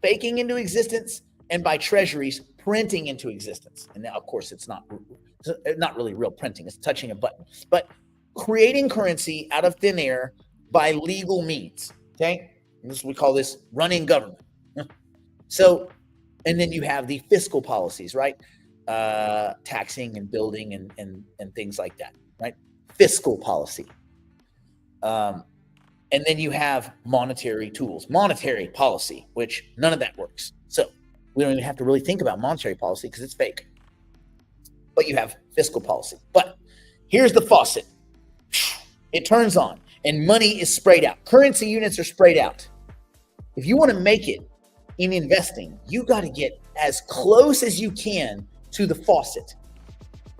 faking into existence, and by treasuries printing into existence. And now, of course, it's not really real printing. It's touching a button. But creating currency out of thin air by legal means, okay? We call this running government. So, and then you have the fiscal policies, right? Taxing and building and things like that, right? Fiscal policy. And then you have monetary tools, monetary policy, which none of that works. So we don't even have to really think about monetary policy because it's fake. But you have fiscal policy. But here's the faucet. It turns on and money is sprayed out. Currency units are sprayed out. If you want to make it in investing, you got to get as close as you can to the faucet.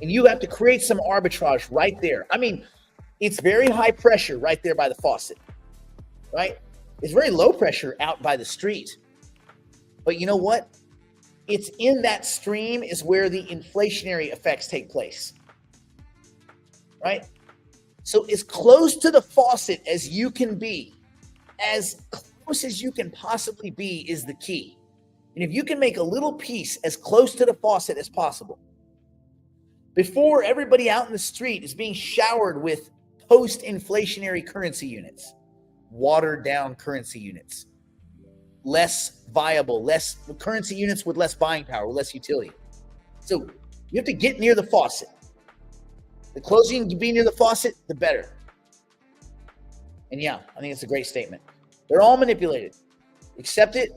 And you have to create some arbitrage right there. I mean, it's very high pressure right there by the faucet, right? It's very low pressure out by the street. But you know what? It's in that stream is where the inflationary effects take place, right? So as close to the faucet as you can be, as close as you can possibly be is the key. And if you can make a little piece as close to the faucet as possible, before everybody out in the street is being showered with post-inflationary currency units, watered down currency units, less viable, less currency units with less buying power, with less utility. So you have to get near the faucet. The closer you can be near the faucet, the better. And yeah, I think it's a great statement. They're all manipulated. Accept it.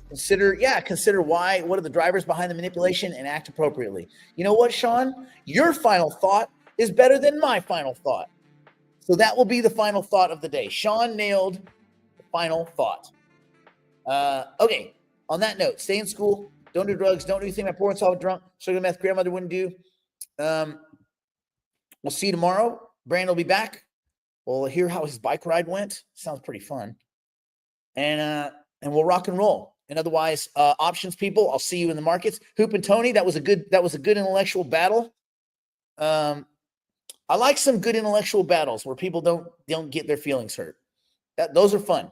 Consider what are the drivers behind the manipulation, and act appropriately. You know what, Sean? Your final thought is better than my final thought. So that will be the final thought of the day. Sean nailed the final thought. Okay, on that note, stay in school. Don't do drugs. Don't do anything my parents all drunk. Sugar meth grandmother wouldn't do. We'll see you tomorrow. Brandon will be back. We'll hear how his bike ride went. Sounds pretty fun. And we'll rock and roll. And otherwise, options people, I'll see you in the markets. Hoop and Tony, that was a good intellectual battle. I like some good intellectual battles where people don't get their feelings hurt. Those are fun.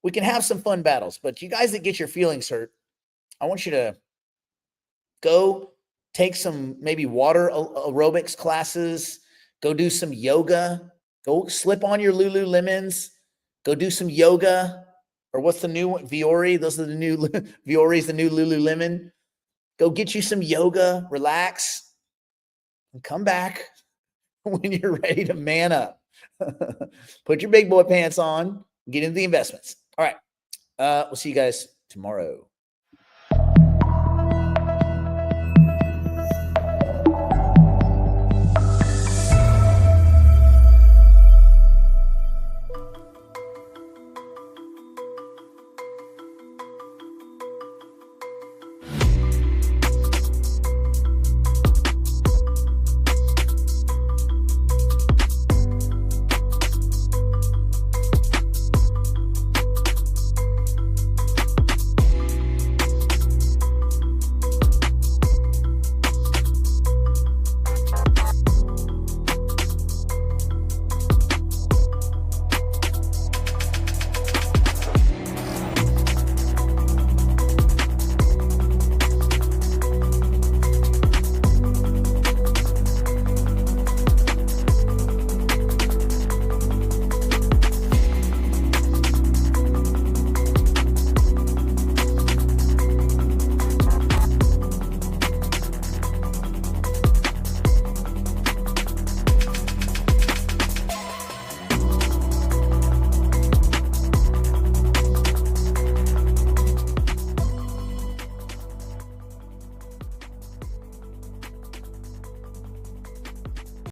We can have some fun battles, but you guys that get your feelings hurt, I want you to go take some maybe water aerobics classes, go do some yoga, go slip on your Lululemons, go do some yoga, or what's the new one? Viore. Those are the new Viore's the new Lululemon. Go get you some yoga, relax, and come back when you're ready to man up. Put your big boy pants on, get into the investments. All right. We'll see you guys tomorrow.